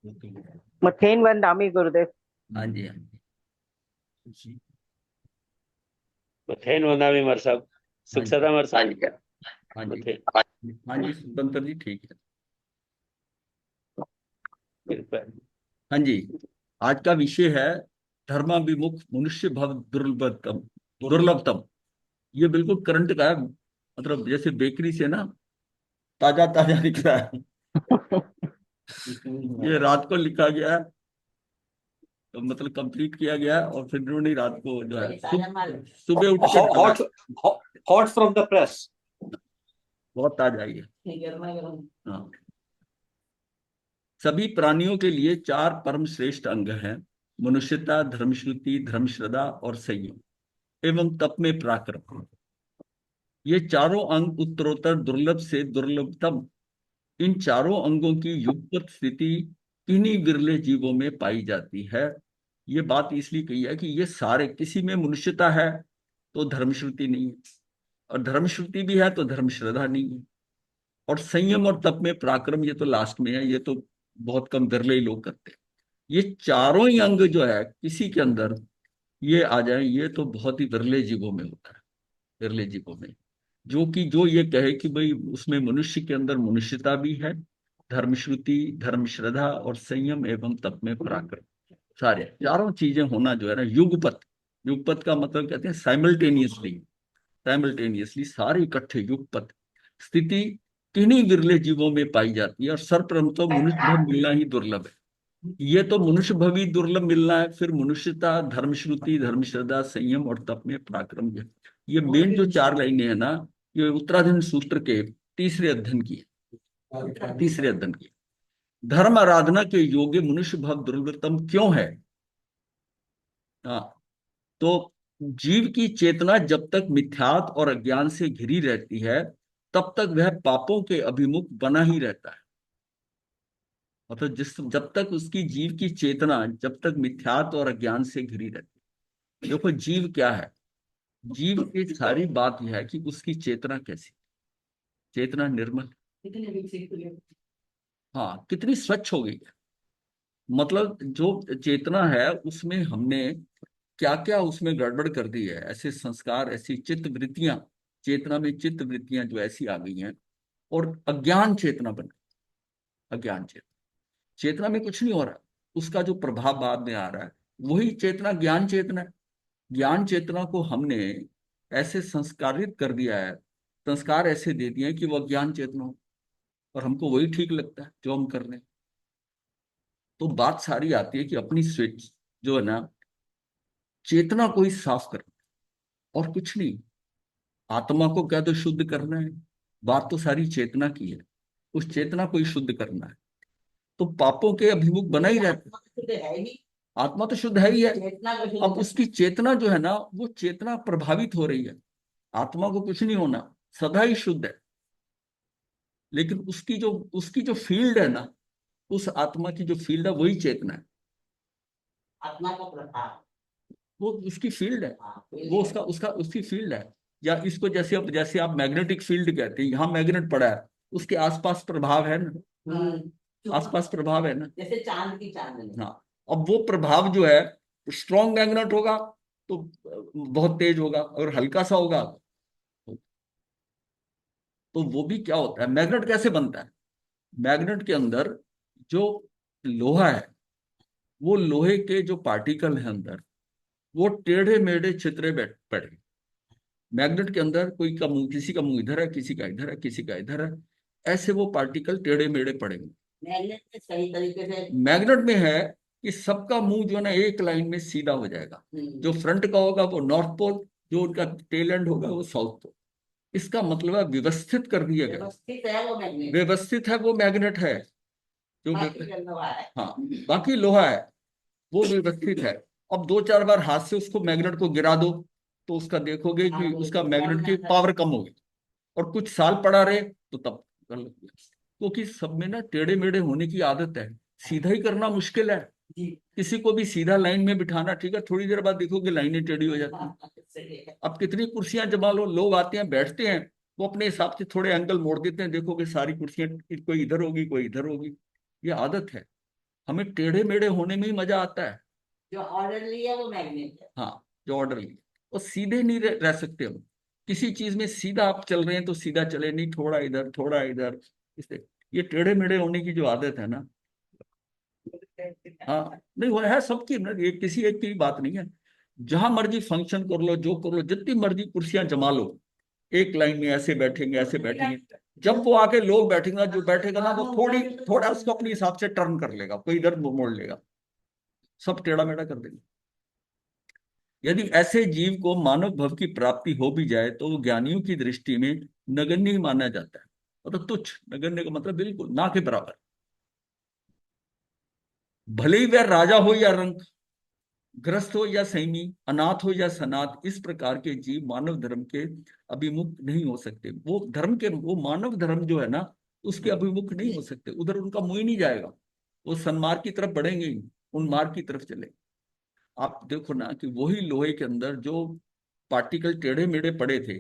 मथेन वंदामी गुरुदेव। हाँ जी, हाँ जी। मथेन वंदामी मर साहब, हाँ सुख जी, सदा मर हाँ साहब। जी, हाँ जी। मथेन हाँ जी, स्वतंत्र जी, ठीक है। कृपा। हाँ जी। आज का विषय है धर्माभिमुख मनुष्य भव दुर्लभतम। दुर्लभतम, ये बिल्कुल करंट का है। मतलब जैसे बेकरी से ना ताजा ताजा निकला है। ये रात को लिखा गया है, तो मतलब कंप्लीट किया गया है, और फिर इन्होंने रात को जो है सुबह उठ के डाला है। Hot, hot from the press. बहुत ताजा है ये। हाँ। सभी प्राणियों के लिए चार परम श्रेष्ठ अंग हैं: मनुष्यता, धर्मश्रुति, धर्मश्रद्धा और संयम एवं तप में पराक्रम। ये चारों अंग उत्तरोत्तर दुर्लभ से दुर्लभतम। इन चारों अंगों की युगपत स्थिति किन्हीं विरले जीवों में पाई जाती है। ये बात इसलिए कही है कि ये सारे, किसी में मनुष्यता है तो धर्मश्रुति नहीं है, और धर्मश्रुति भी है तो धर्मश्रद्धा नहीं है, और संयम और तप में पराक्रम ये तो लास्ट में है। ये तो बहुत कम विरले ही लोग करते हैं। ये चारों ही अंग जो है किसी के अंदर ये आ जाए, ये तो बहुत ही विरले जीवों में होता है। विरले जीवों में जो ये कहे कि भाई उसमें मनुष्य के अंदर मनुष्यता भी है, धर्मश्रुति, धर्मश्रद्धा और संयम एवं तप में पराक्रम, सारे चारों चीजें होना जो है ना, युगपत। युगपत का मतलब कहते हैं साइमल्टेनियसली। साइमल्टेनियसली सारे इकट्ठे, युगपत स्थिति किन्हीं विरले जीवों में पाई जाती है। और सर्वप्रथम तो मनुष्य भव मिलना ही दुर्लभ है। ये तो मनुष्य भव ही दुर्लभ मिलना है, फिर मनुष्यता, धर्मश्रुति, धर्मश्रद्धा, संयम और तप में पराक्रम। ये मेन जो चार लाइनें है ना, ये उत्तराधीन सूत्र के तीसरे अध्ययन की है। तीसरे अध्ययन की धर्म आराधना के योग्य मनुष्य भव दुर्लभतम क्यों है? हाँ, तो जीव की चेतना जब तक मिथ्यात और अज्ञान से घिरी रहती है, तब तक वह पापों के अभिमुख बना ही रहता है। मतलब जिस जब तक उसकी जीव की चेतना जब तक मिथ्यात और अज्ञान से घिरी रहती है। देखो जीव क्या है, जीव की सारी बात यह है कि उसकी चेतना कैसी, चेतना निर्मल। हाँ, कितनी स्वच्छ हो गई है। मतलब जो चेतना है उसमें हमने क्या क्या उसमें गड़बड़ कर दी है, ऐसे संस्कार, ऐसी चित्त वृत्तियां, चेतना में चित्त वृत्तियां जो ऐसी आ गई हैं, और अज्ञान चेतना बन गई। अज्ञान चेतना, चेतना में कुछ नहीं हो रहा, उसका जो प्रभाव बाद में आ रहा है वही चेतना ज्ञान चेतना है। ज्ञान चेतना को हमने ऐसे संस्कारित कर दिया है, संस्कार ऐसे दे दिए हैं कि वह ज्ञान चेतना हो, और हमको वही ठीक लगता है जो हम कर रहे हैं। तो बात सारी आती है कि अपनी स्विच जो है ना, चेतना को ही साफ करना, और कुछ नहीं। आत्मा को क्या तो शुद्ध करना है, बात तो सारी चेतना की है, उस चेतना को ही शुद्ध करना है। तो पापों के अभिमुख बना ही रहता है। आत्मा तो शुद्ध है ही है। अब उसकी चेतना जो है ना, वो चेतना प्रभावित हो रही है। आत्मा को कुछ नहीं होना, सदा ही शुद्ध है। लेकिन उसकी जो फील्ड है ना, उस आत्मा की जो फील्ड है वही चेतना है। आत्मा का प्रभाव वो उसकी फील्ड है। वो उसका उसका उसकी फील्ड है। या इसको जैसे आप मैग्नेटिक फील्ड कहते हैं, यहाँ मैग्नेट पड़ा है, उसके आसपास प्रभाव है ना, आसपास प्रभाव है ना, जैसे चांद की चांदनी। हाँ, अब वो प्रभाव जो है, स्ट्रॉन्ग मैग्नेट होगा तो बहुत तेज होगा, और हल्का सा होगा तो वो भी क्या होता है। मैग्नेट कैसे बनता है? मैग्नेट के अंदर जो लोहा है, वो लोहे के जो पार्टिकल है अंदर, वो टेढ़े मेढ़े छितरे बैठ पड़े। मैग्नेट के अंदर कोई का मुंह, किसी का मुंह इधर है, किसी का इधर है, किसी का इधर है, ऐसे वो पार्टिकल टेढ़े मेढ़े पड़ेंगे। मैग्नेट में सही तरीके से, मैग्नेट में है कि सबका मुंह जो है ना एक लाइन में सीधा हो जाएगा। जो फ्रंट का होगा वो नॉर्थ पोल, जो उनका टेल एंड होगा वो साउथ पोल। इसका मतलब है व्यवस्थित कर दिया गया। व्यवस्थित है वो मैग्नेट, व्यवस्थित है वो मैग्नेट है। जो हाँ, बाकी लोहा है वो व्यवस्थित है। अब दो चार बार हाथ से उसको मैग्नेट को गिरा दो, तो उसका देखोगे कि उसका मैग्नेट की पावर कम होगी, और कुछ साल पड़ा रहे तो तब गलत। क्योंकि सब में ना टेढ़े मेढ़े होने की आदत है, सीधा ही करना मुश्किल है। किसी को भी सीधा लाइन में बिठाना, ठीक है, थोड़ी देर बाद देखोगे लाइनें टेढ़ी हो जाती है। अब कितनी कुर्सियां जमा लो, लोग आते हैं बैठते हैं, वो अपने हिसाब से थोड़े एंगल मोड़ देते हैं, देखोगे सारी कुर्सियां कोई इधर होगी कोई इधर होगी। ये आदत है। हमें टेढ़े मेढ़े होने में ही मजा आता है। जो ऑर्डरली है वो मैग्नेट है। हाँ, जो ऑर्डर लिया, और सीधे नहीं रह सकते हम। किसी चीज में सीधा आप चल रहे हैं तो सीधा चले, नहीं थोड़ा इधर थोड़ा इधर, इससे ये टेढ़े मेढ़े होने की जो आदत है ना, हाँ, नहीं वो है सबकी ना, ये किसी एक की बात नहीं है। जहां मर्जी फंक्शन कर लो, जो कर लो, जितनी मर्जी कुर्सियां जमा लो, एक लाइन में ऐसे बैठेंगे ऐसे बैठेंगे, जब वो आके लोग बैठेंगे ना, जो बैठेगा ना वो थोड़ा उसको अपने हिसाब से टर्न कर लेगा, कोई इधर मोड़ लेगा, सब टेढ़ा मेढ़ा कर देंगे। यदि ऐसे जीव को मानव भव की प्राप्ति हो भी जाए तो वो ज्ञानियों की दृष्टि में नगण्य ही माना जाता है, मतलब तुच्छ। नगण्य का मतलब बिल्कुल ना के बराबर। भले ही वह राजा हो या रंक, ग्रस्त हो या सैनी, अनाथ हो या सनाथ, इस प्रकार के जीव मानव धर्म के अभिमुख नहीं हो सकते। वो धर्म के, वो मानव धर्म जो है ना, उसके अभिमुख नहीं हो सकते, उधर उनका मुंह ही नहीं जाएगा। वो सन्मार्ग की तरफ बढ़ेंगे ही, उन मार्ग की तरफ चले। आप देखो ना कि वही लोहे के अंदर जो पार्टिकल टेढ़े मेढ़े पड़े थे,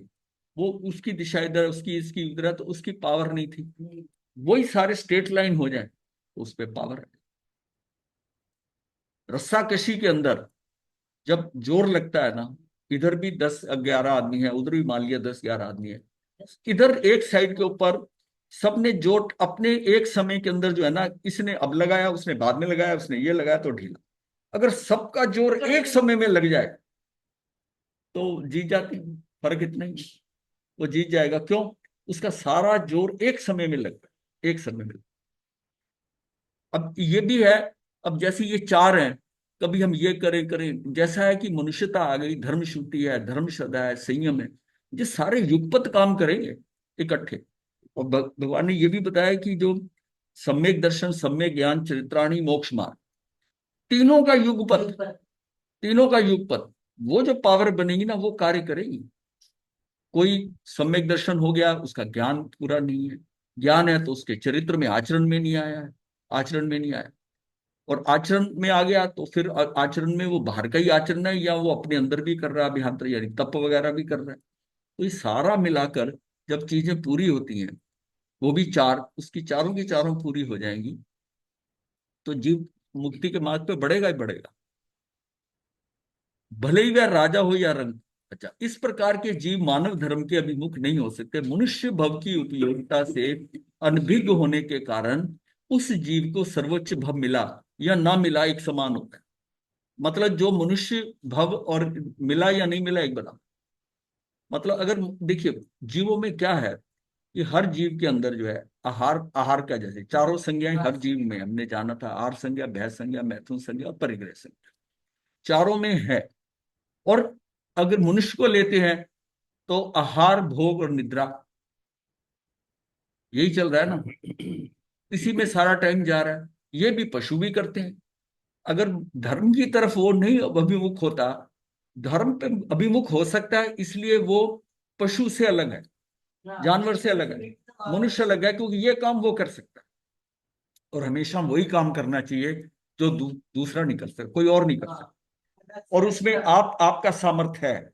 वो उसकी दिशा इधर, उसकी इसकी उधर है, तो उसकी पावर नहीं थी। वही सारे स्ट्रेट लाइन हो जाए तो उस पर पावर है। रस्सा कशी के अंदर जब जोर लगता है ना, इधर भी 10-11 आदमी है, उधर भी मान लिया 10-11 आदमी है, इधर एक साइड के ऊपर सबने जोर अपने एक समय के अंदर जो है ना, इसने अब लगाया, उसने बाद में लगाया, उसने ये लगाया, तो ढीला। अगर सबका जोर एक समय में लग जाए तो जीत जाते हैं। फर्क इतना ही, वो जीत जाएगा। क्यों? उसका सारा जोर एक समय में लग गया, एक समय में। अब ये भी है, अब जैसे ये चार हैं, कभी हम ये करें करें, जैसा है कि मनुष्यता आ गई, धर्म श्रुति है, धर्म श्रद्धा है, संयम है, ये सारे युगपत काम करेंगे इकट्ठे। और भगवान ने ये भी बताया कि जो सम्यक दर्शन, सम्यक ज्ञान, चरित्राणी, मोक्ष मार्ग, तीनों का युगपत, तीनों का युगपत, वो जो पावर बनेगी ना वो कार्य करेगी। कोई सम्यक दर्शन हो गया, उसका ज्ञान पूरा नहीं है, ज्ञान है तो उसके चरित्र में, आचरण में नहीं आया है, आचरण में नहीं आया, और आचरण में आ गया तो फिर आचरण में वो बाहर का ही आचरण है या वो अपने अंदर भी कर रहा है, अभियांतर यानी तप वगैरह भी कर रहा है। तो ये सारा मिलाकर जब चीजें पूरी होती हैं, वो भी चार, उसकी चारों की चारों पूरी हो जाएंगी, तो जीव मुक्ति के मार्ग पे बढ़ेगा ही बढ़ेगा, भले ही वह राजा हो या रंग। अच्छा, इस प्रकार के जीव मानव धर्म के अभिमुख नहीं हो सकते। मनुष्य भव की उपयोगिता से अनभिज्ञ होने के कारण उस जीव को सर्वोच्च भव मिला या ना मिला एक समान होता है। मतलब जो मनुष्य भव और मिला या नहीं मिला एक बराबर। मतलब अगर देखिए जीवों में क्या है, कि हर जीव के अंदर जो है आहार, आहार का जैसे चारों संज्ञाएं हर जीव में हमने जाना था, आहार संज्ञा, भय संज्ञा, मैथुन संज्ञा और परिग्रह संज्ञा, चारों में है। और अगर मनुष्य को लेते हैं तो आहार, भोग और निद्रा, यही चल रहा है ना, इसी में सारा टाइम जा रहा है। ये भी पशु भी करते हैं। अगर धर्म की तरफ वो नहीं अभिमुख होता, धर्म पे अभिमुख हो सकता है, इसलिए वो पशु से अलग है, जानवर से अलग है, मनुष्य अलग है, क्योंकि ये काम वो कर सकता है, और हमेशा वही काम करना चाहिए जो दूसरा नहीं कर सकता, कोई और नहीं कर सकता। और उसमें आपका सामर्थ्य है,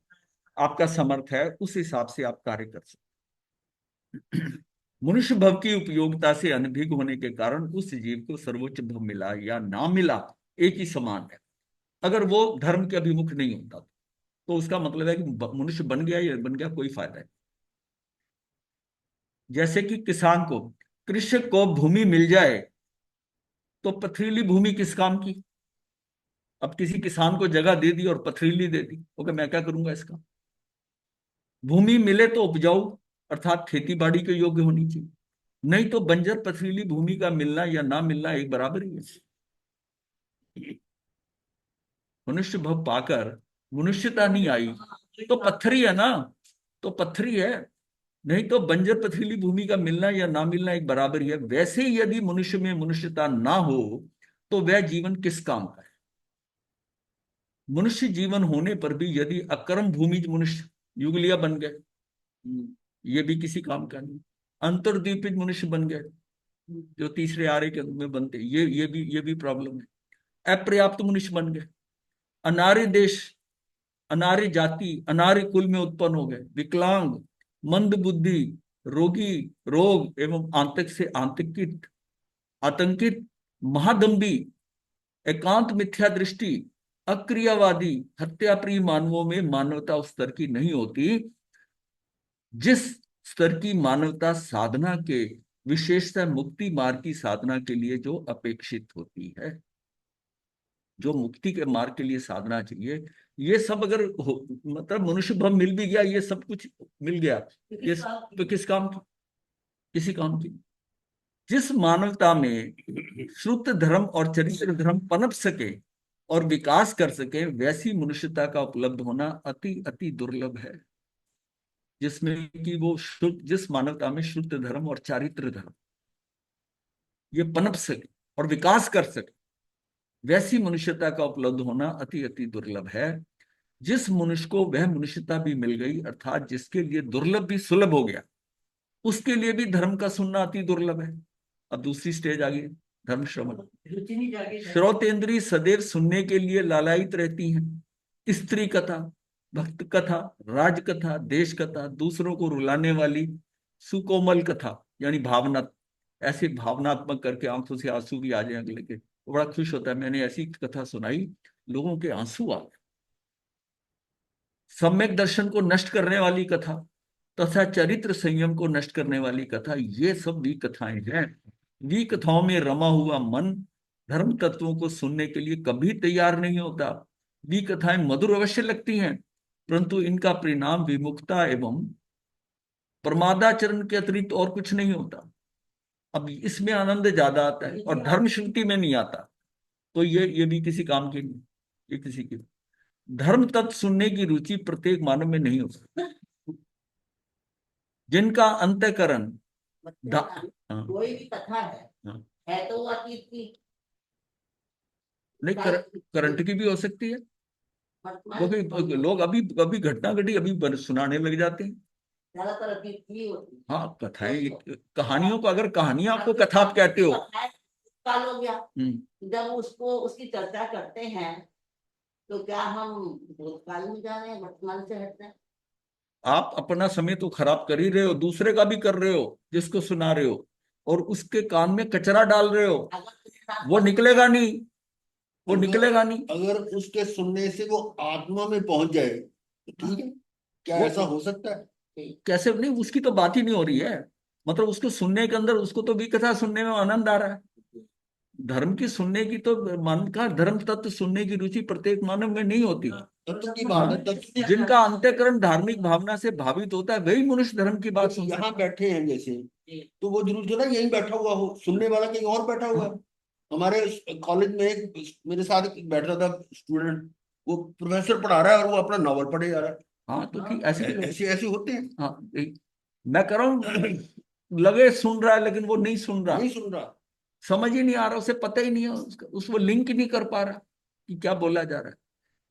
आपका सामर्थ्य है, उस हिसाब से आप कार्य कर सकते। मनुष्य भव की उपयोगिता से अनभिज्ञ होने के कारण उस जीव को सर्वोच्च भव मिला या ना मिला एक ही समान है। अगर वो धर्म के अभिमुख नहीं होता तो उसका मतलब है कि मनुष्य बन गया या बन गया, कोई फायदा नहीं। जैसे कि किसान को, कृषक को भूमि मिल जाए तो पथरीली भूमि किस काम की। अब किसी किसान को जगह दे दी और पथरीली दे दी, ओके, मैं क्या करूंगा इसका। भूमि मिले तो उपजाऊ, अर्थात खेती बाड़ी के योग्य होनी चाहिए, नहीं तो बंजर पथरीली भूमि का मिलना या ना मिलना एक बराबर ही है। मनुष्य भव पाकर मनुष्यता नहीं आई तो पत्थरी है ना, तो पत्थरी है, नहीं तो बंजर पथरीली भूमि का मिलना या ना मिलना एक बराबर ही है। वैसे ही यदि मनुष्य में मनुष्यता ना हो तो वह जीवन किस काम का है। मनुष्य जीवन होने पर भी यदि अकर्म भूमि मनुष्य युगलिया बन गए, ये भी किसी काम का नहीं। अंतर्द्वीपित मनुष्य बन गए, जो तीसरे आरे के में बनते, ये भी प्रॉब्लम है। अपर्याप्त मनुष्य बन गए, अनार्य देश, अनार्य जाति, अनार्य कुल में उत्पन्न हो गए, विकलांग, मंद बुद्धि, रोगी, रोग एवं आंतक से आतंकित, महादंभी, एकांत मिथ्या दृष्टि, अक्रियावादी, हत्याप्रिय मानवों में मानवता उस स्तर की नहीं होती जिस स्तर की मानवता साधना के, विशेषतः मुक्ति मार्ग की साधना के लिए जो अपेक्षित होती है। जो मुक्ति के मार्ग के लिए साधना चाहिए, ये सब अगर मतलब मनुष्य भव मिल भी गया, ये सब कुछ मिल गया, ये तो किस काम की, किसी काम की। जिस मानवता में श्रुत धर्म और चरित्र धर्म पनप सके और विकास कर सके, वैसी मनुष्यता का उपलब्ध होना अति अति दुर्लभ है। जिसमें कि वो शुद्ध, जिस मानवता में शुद्ध धर्म और चारित्र धर्म ये पनप सके और विकास कर सके, वैसी मनुष्यता का उपलब्ध होना अति अति दुर्लभ है। जिस मनुष्य को वह मनुष्यता भी मिल गई, अर्थात जिसके लिए दुर्लभ भी सुलभ हो गया, उसके लिए भी धर्म का सुनना अति दुर्लभ है। अब दूसरी स्टेज आ गई, धर्म श्रवण। रुचि नहीं जागी। श्रोतेंद्रिय सदैव सुनने के लिए लालायित रहती हैं। स्त्री कथा, भक्त कथा, राज कथा, देश कथा, दूसरों को रुलाने वाली सुकोमल कथा, यानी भावना, ऐसे भावनात्मक करके आंखों से आंसू भी आ जाए अगले के, वो बड़ा खुश होता है। मैंने ऐसी कथा सुनाई, लोगों के आंसू आ गए। सम्यक दर्शन को नष्ट करने वाली कथा तथा चरित्र संयम को नष्ट करने वाली कथा, ये सब भी कथाएं हैं। वी कथाओं में रमा हुआ मन धर्म तत्वों को सुनने के लिए कभी तैयार नहीं होता। वी कथाएं मधुर अवश्य लगती हैं, परंतु इनका परिणाम विमुखता एवं प्रमादाचरण के अतिरिक्त और कुछ नहीं होता। अब इसमें आनंद ज्यादा आता है और धर्म श्रुति में नहीं आता, तो ये भी किसी काम की नहीं, ये किसी की। धर्म तत्व सुनने की रुचि प्रत्येक मानव में नहीं हो सकती। जिनका अंतःकरण हाँ, कोई भी कथा हाँ, है तो वो अतीत की, नहीं करंट की भी हो सकती है, वर्तमान क्योंकि लोग अभी अभी घटना घटी अभी सुनाने लग जाते हैं। ज्यादातर अतीत की होती है। हाँ, कथाएं, कहानियों को, अगर कहानियां आपको कथा आप कहते हो, काल हो गया, जब उसको उसकी चर्चा करते हैं तो क्या हम भूतकाल में जा रहे हैं, वर्तमान से हट रहे हैं? आप अपना समय तो खराब कर ही रहे हो, दूसरे का भी कर रहे हो जिसको सुना रहे हो, और उसके कान में कचरा डाल रहे हो। वो निकलेगा नहीं, वो निकलेगा नहीं। अगर उसके सुनने से वो आत्मा में पहुंच जाए तो ठीक है, क्या ऐसा हो सकता है? कैसे नहीं, उसकी तो बात ही नहीं हो रही है। मतलब उसको सुनने के अंदर, उसको तो भी कथा सुनने में आनंद आ रहा है। धर्म की सुनने की तो मन का धर्म तत्व सुनने की रुचि प्रत्येक मानव में नहीं होती। तत्व की बात है, तत्व की। जिनका अंतःकरण धार्मिक भावना से भावित होता है, वही मनुष्य धर्म की बात सुनता है। यहाँ बैठे हैं जैसे, तो वो जरूर जो ना यहीं बैठा हुआ हो, सुनने वाला कहीं और बैठा हुआ है। हमारे कॉलेज में एक मेरे साथ एक बैठ रहा था स्टूडेंट, वो प्रोफेसर पढ़ा रहा है और वो अपना नॉवल पढ़े जा रहा है। हाँ, तो ठीक, ऐसे ऐसे ऐसे होते हैं। हाँ, मैं कह रहा हूँ लगे सुन रहा है, लेकिन वो नहीं सुन रहा, नहीं सुन रहा, समझ ही नहीं आ रहा, उसे पता ही नहीं है उसका, वो लिंक ही नहीं कर पा रहा कि क्या बोला जा रहा है।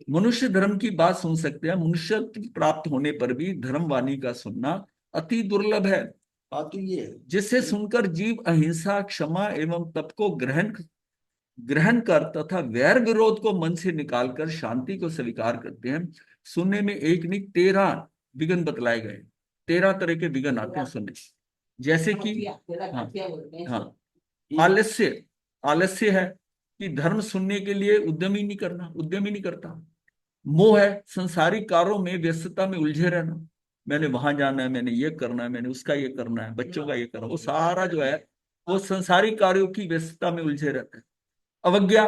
मनुष्य धर्म की बात सुन सकते हैं, मनुष्य प्राप्त होने पर भी धर्म वाणी का सुनना अति दुर्लभ है। बात तो ये है। जिससे सुनकर जीव अहिंसा, क्षमा एवं तप को ग्रहण ग्रहण कर तथा वैर विरोध को मन से निकालकर शांति को स्वीकार करते हैं। सुनने में एक नहीं 13 विघ्न बतलाए गए, 13 तरह के विघ्न आते हैं सुनने, जैसे कि हाँ, हाँ, आलस्य, आलस्य है कि धर्म सुनने के लिए उद्यम ही नहीं करना, उद्यम ही नहीं करता। मोह है, संसारिक कार्यों में व्यस्तता में उलझे रहना, मैंने वहां जाना है, मैंने ये करना है, मैंने उसका ये करना है, बच्चों का ये करना है, वो सारा जो है वो संसारिक कार्यों की व्यस्तता में उलझे रहता है। अवज्ञा,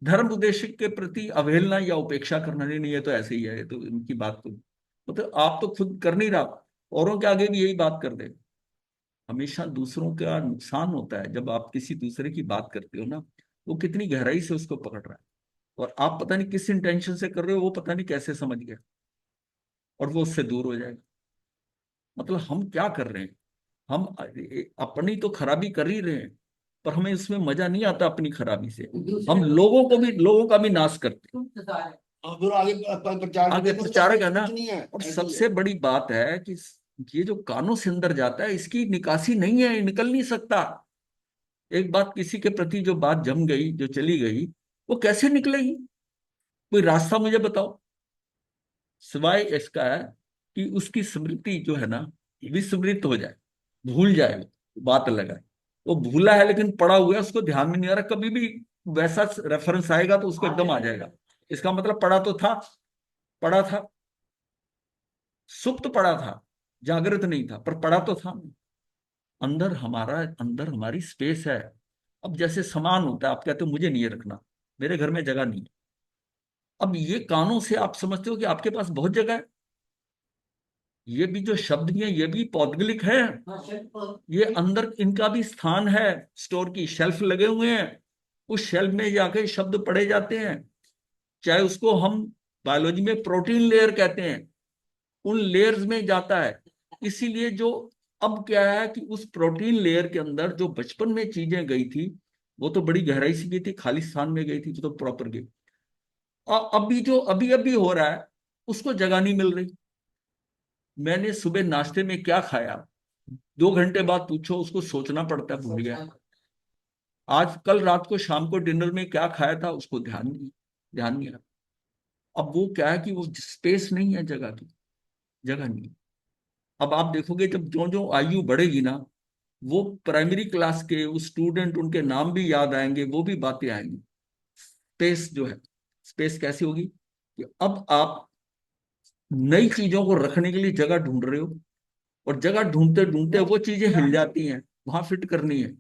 धर्म उद्देश्य के प्रति अवहेलना या उपेक्षा करना। नहीं, ये तो ऐसे ही है, ये तो इनकी बात को मतलब आप तो खुद कर नहीं रहा, औरों के आगे भी यही बात कर दे। हमेशा दूसरों का नुकसान होता है जब आप किसी दूसरे की बात करते हो ना, वो कितनी गहराई से उसको पकड़ रहा है, और आप पता नहीं किस इंटेंशन से कर रहे हो, वो पता नहीं कैसे समझ गया, और वो उससे दूर हो जाएगा। मतलब हम क्या कर रहे हैं, हम अपनी तो खराबी कर ही रहे हैं, पर हमें इसमें मजा नहीं आता अपनी खराबी से, हम लोगों का भी नाश करते हैं। और फिर आगे प्रचार आगे करते हैं, प्रचारक है ना, कुछ नहीं है, और ऐसे ही सबसे है। बड़ी बात है कि ये जो कानों से अंदर जाता है, इसकी निकासी नहीं है, निकल नहीं सकता। एक बात किसी के प्रति जो बात जम गई, जो चली गई, वो कैसे निकलेगी? कोई रास्ता मुझे बताओ, सिवाय इसका है कि उसकी स्मृति जो है ना विस्मृत हो जाए, भूल जाए, बात लगाए। वो भूला है लेकिन पड़ा हुआ है, उसको ध्यान में नहीं आ रहा, कभी भी वैसा रेफरेंस आएगा तो उसको एकदम आ जाएगा। इसका मतलब पढ़ा तो था, पढ़ा था, सुप्त पढ़ा था, जागृत नहीं था, पर पढ़ा तो था। अंदर हमारा, अंदर हमारी स्पेस है। अब जैसे सामान होता है, आप कहते हो मुझे नहीं रखना, मेरे घर में जगह नहीं है। अब ये कानों से आप समझते हो कि आपके पास बहुत जगह है। ये भी जो शब्द भी है ये भी पौद्गलिक है, हाँ, सिर्फ ये अंदर इनका भी स्थान है। स्टोर की शेल्फ लगे हुए हैं, उस शेल्फ में जाके शब्द पढ़े जाते हैं। चाहे उसको हम बायोलॉजी में प्रोटीन लेयर कहते हैं, उन लेयर्स में जाता है। इसीलिए जो अब क्या है कि उस प्रोटीन लेयर के अंदर जो बचपन में चीजें गई थी वो तो बड़ी गहराई से गई थी, खाली स्थान में गई थी, वो तो प्रॉपर गई। और अभी जो अभी अभी हो रहा है उसको जगह नहीं मिल रही। मैंने सुबह नाश्ते में क्या खाया, 2 घंटे बाद पूछो उसको सोचना पड़ता है, भूल गया। आज कल रात को शाम को डिनर में क्या खाया था उसको ध्यान नहीं है। अब वो क्या है कि वो स्पेस नहीं है, जगह की जगह नहीं है। अब आप देखोगे जब जो जो आयु बढ़ेगी ना, वो प्राइमरी क्लास के उस स्टूडेंट, उनके नाम भी याद आएंगे, वो भी बातें आएंगी। स्पेस जो है, स्पेस कैसी होगी कि अब आप नई चीजों को रखने के लिए जगह ढूंढ रहे हो, और जगह ढूंढते ढूंढते वो चीजें हिल जाती हैं, वहां फिट करनी है।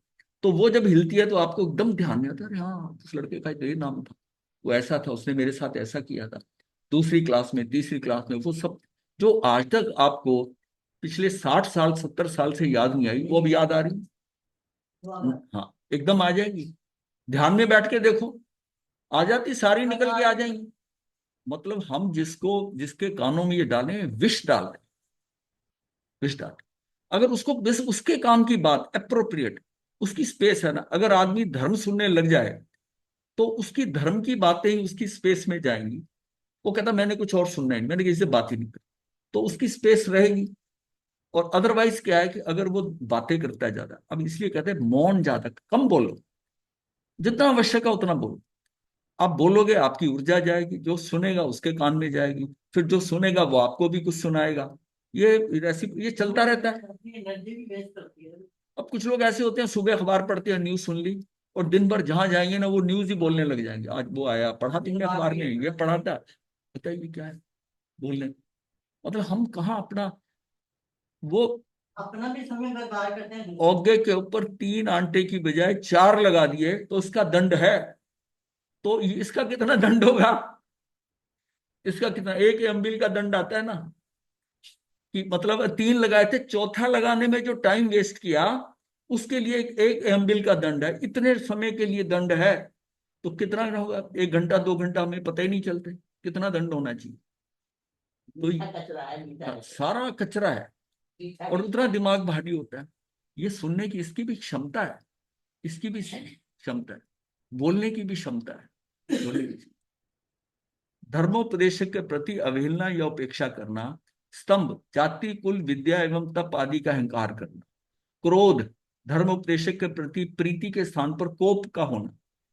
तो वो जब हिलती है तो आपको एकदम ध्यान में आता है, अरे हाँ उस लड़के का ये नाम था, वो ऐसा था, उसने मेरे साथ ऐसा किया था, दूसरी क्लास में, तीसरी क्लास में। वो सब जो आज तक आपको पिछले 60 साल 70 साल से याद नहीं आई, वो अब याद आ रही। हाँ, एकदम आ जाएगी। ध्यान में बैठ के देखो, आ जाती, सारी निकल के आ जाएंगी। मतलब हम जिसको, जिसके कानों में ये डाले हैं, विष डाल रहे हैं, विष डाल। अगर उसको बस उसके काम की बात अप्रोप्रिएट, उसकी स्पेस है ना, अगर आदमी धर्म सुनने लग जाए तो उसकी धर्म की बातें ही उसकी स्पेस में जाएंगी। वो कहता मैंने कुछ और सुनना ही नहीं, मैंने किसी से बात ही नहीं करी, तो उसकी स्पेस रहेगी। और अदरवाइज क्या है कि अगर वो बातें करता है ज्यादा, अब इसलिए कहते हैं मौन ज्यादा, कम बोलो, जितना आवश्यक है उतना बोलो। आप बोलोगे आपकी ऊर्जा जाएगी, जो सुनेगा उसके कान में जाएगी, फिर जो सुनेगा वो आपको भी कुछ सुनाएगा। ये रेसिपी, ये चलता रहता है। एनर्जी भी वेस्ट करती है। अब कुछ लोग ऐसे होते हैं, सुबह अखबार पढ़ते हैं, न्यूज सुन ली, और दिन भर जहां जाएंगे ना वो न्यूज ही बोलने लग जाएंगे। आज वो आया, पढ़ा तुमने अखबार में, ये पढ़ा था, बताइए क्या है बोलने। मतलब हम कहाँ अपना वो, अपना भी समय बर्बाद करते हैं। औगे के ऊपर 3 आंटे की बजाय 4 लगा दिए तो इसका दंड है। तो इसका कितना दंड होगा, इसका कितना, एक एम्बिल का दंड आता है ना, कि मतलब 3 लगाए थे, चौथा लगाने में जो टाइम वेस्ट किया उसके लिए एक एम्बिल का दंड है, इतने समय के लिए दंड है। तो कितना होगा, 1 घंटा 2 घंटा, हमें पता ही नहीं चलते कितना दंड होना चाहिए। तो कचरा है, मीठा सारा कचरा है, और उतना दिमाग भारी होता है। ये सुनने की इसकी भी क्षमता है, इसकी भी क्षमता है, बोलने की भी क्षमता है, बोलने की। धर्मोपदेशक के प्रति अवहेलना या उपेक्षा करना, स्तंभ, जाति कुल विद्या एवं तप आदि का अहंकार करना, क्रोध, धर्मोपदेशक के प्रति प्रीति के स्थान पर कोप का होना,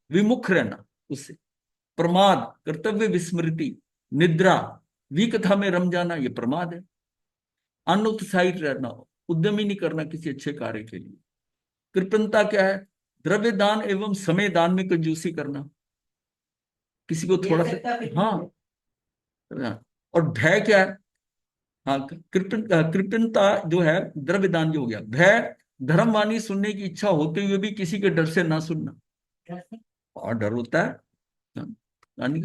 विमुख रहना उससे, प्रमाद, कर्तव्य विस्मृति, निद्रा, विकथा में रम जाना, ये प्रमाद है। अनुत्साहित रहना, उद्यमी नहीं करना किसी अच्छे कार्य के लिए। कृपणता क्या है, द्रव्य दान एवं समय दान में कंजूसी करना, किसी को थोड़ा सा, हाँ, हाँ। और भय क्या है, हाँ, कृपणता जो है, द्रव्य दान जो हो गया। भय, धर्मवाणी सुनने की इच्छा होते हुए भी किसी के डर से ना सुनना, और डर होता है। हाँ, यानी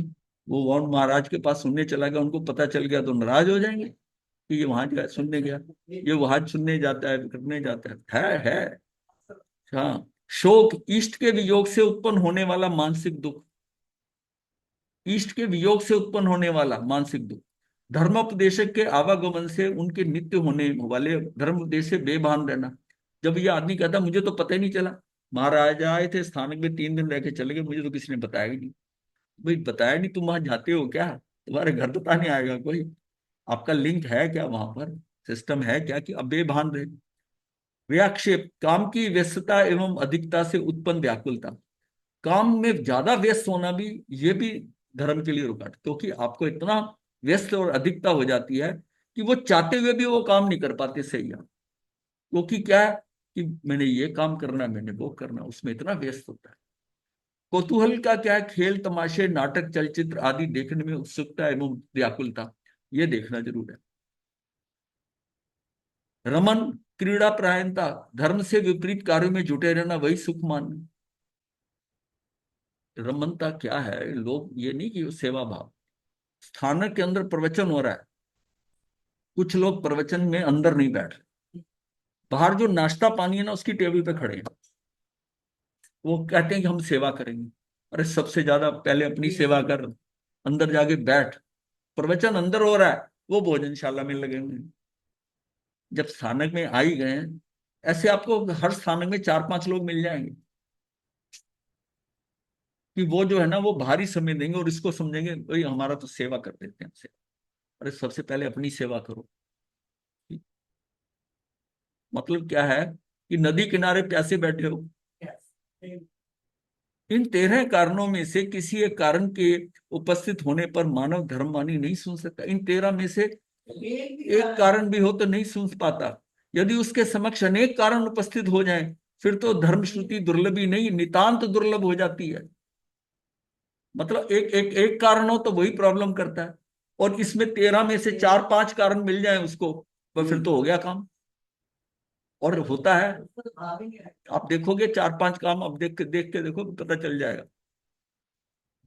वो वॉन महाराज के पास सुनने चला गया, उनको पता चल गया तो नाराज हो जाएंगे कि ये वहां गया सुनने गया, ये वहां सुनने जाता है, करने जाता है। हाँ, शोक, इष्ट के वियोग से उत्पन्न होने वाला मानसिक दुख, इष्ट के वियोग से उत्पन्न होने वाला मानसिक दुख। धर्मोपदेशक के आवागमन से उनके नित्य होने वाले धर्मोपदेश से बेभान रहना। जब ये आदमी कहता मुझे तो पता ही नहीं चला, महाराज आए थे स्थानक में 3 दिन रह के चले गए, मुझे तो किसी ने बताया ही नहीं। भाई बताया नहीं, तुम वहां जाते हो क्या, तुम्हारे घर तो नहीं आएगा कोई, आपका लिंक है क्या वहां पर, सिस्टम है क्या कि अब बेभान रहे। व्याक्षेप, काम की व्यस्तता एवं अधिकता से उत्पन्न व्याकुलता, काम में ज्यादा व्यस्त होना भी, ये भी धर्म के लिए रुकावट, क्योंकि आपको इतना व्यस्त और अधिकता हो जाती है कि वो चाहते हुए भी वो काम नहीं कर पाते सही है। क्योंकि क्या है कि मैंने ये काम करना, मैंने वो करना, उसमें इतना व्यस्त होता है। कौतूहल का क्या है? खेल, तमाशे, नाटक, चलचित्र आदि देखने में उत्सुकता एवं व्याकुलता, ये देखना जरूर है। रमन, क्रीड़ा परायणता, धर्म से विपरीत कार्यों में जुटे रहना, वही सुख मानना। रमनता क्या है? लोग ये नहीं कि सेवा भाव। स्थानक के अंदर प्रवचन हो रहा है, कुछ लोग प्रवचन में अंदर नहीं बैठ रहे, बाहर जो नाश्ता पानी है ना उसकी टेबल पे खड़े हैं, वो कहते हैं कि हम सेवा करेंगे। अरे सबसे ज्यादा पहले अपनी सेवा कर, अंदर जाके बैठ। प्रवचन अंदर हो रहा है, वो भोजनशाला में लगे हुए हैं। जब स्थानक में आ ही गए हैं, ऐसे आपको हर स्थानक में 4-5 लोग मिल जाएंगे कि वो जो है ना वो भारी समय देंगे और इसको समझेंगे भाई हमारा तो सेवा कर देते हैं हमसे। अरे सबसे पहले अपनी सेवा करो। मतलब क्या है कि नदी किनारे प्यासे बैठे हो। इन 13 कारणों में से किसी एक कारण के उपस्थित होने पर मानव धर्मवाणी नहीं सुन सकता। इन 13 में से एक कारण भी हो तो नहीं सुन पाता। यदि उसके समक्ष अनेक कारण उपस्थित हो जाएं, फिर तो धर्म श्रुति दुर्लभ ही नहीं, नितांत दुर्लभ हो जाती है। मतलब एक कारण हो तो वही प्रॉब्लम करता है, और इसमें 13 में से 4-5 कारण मिल जाए उसको, तो फिर तो हो गया काम। और होता है, आप देखोगे 4-5 काम, अब देख के देखो पता चल जाएगा।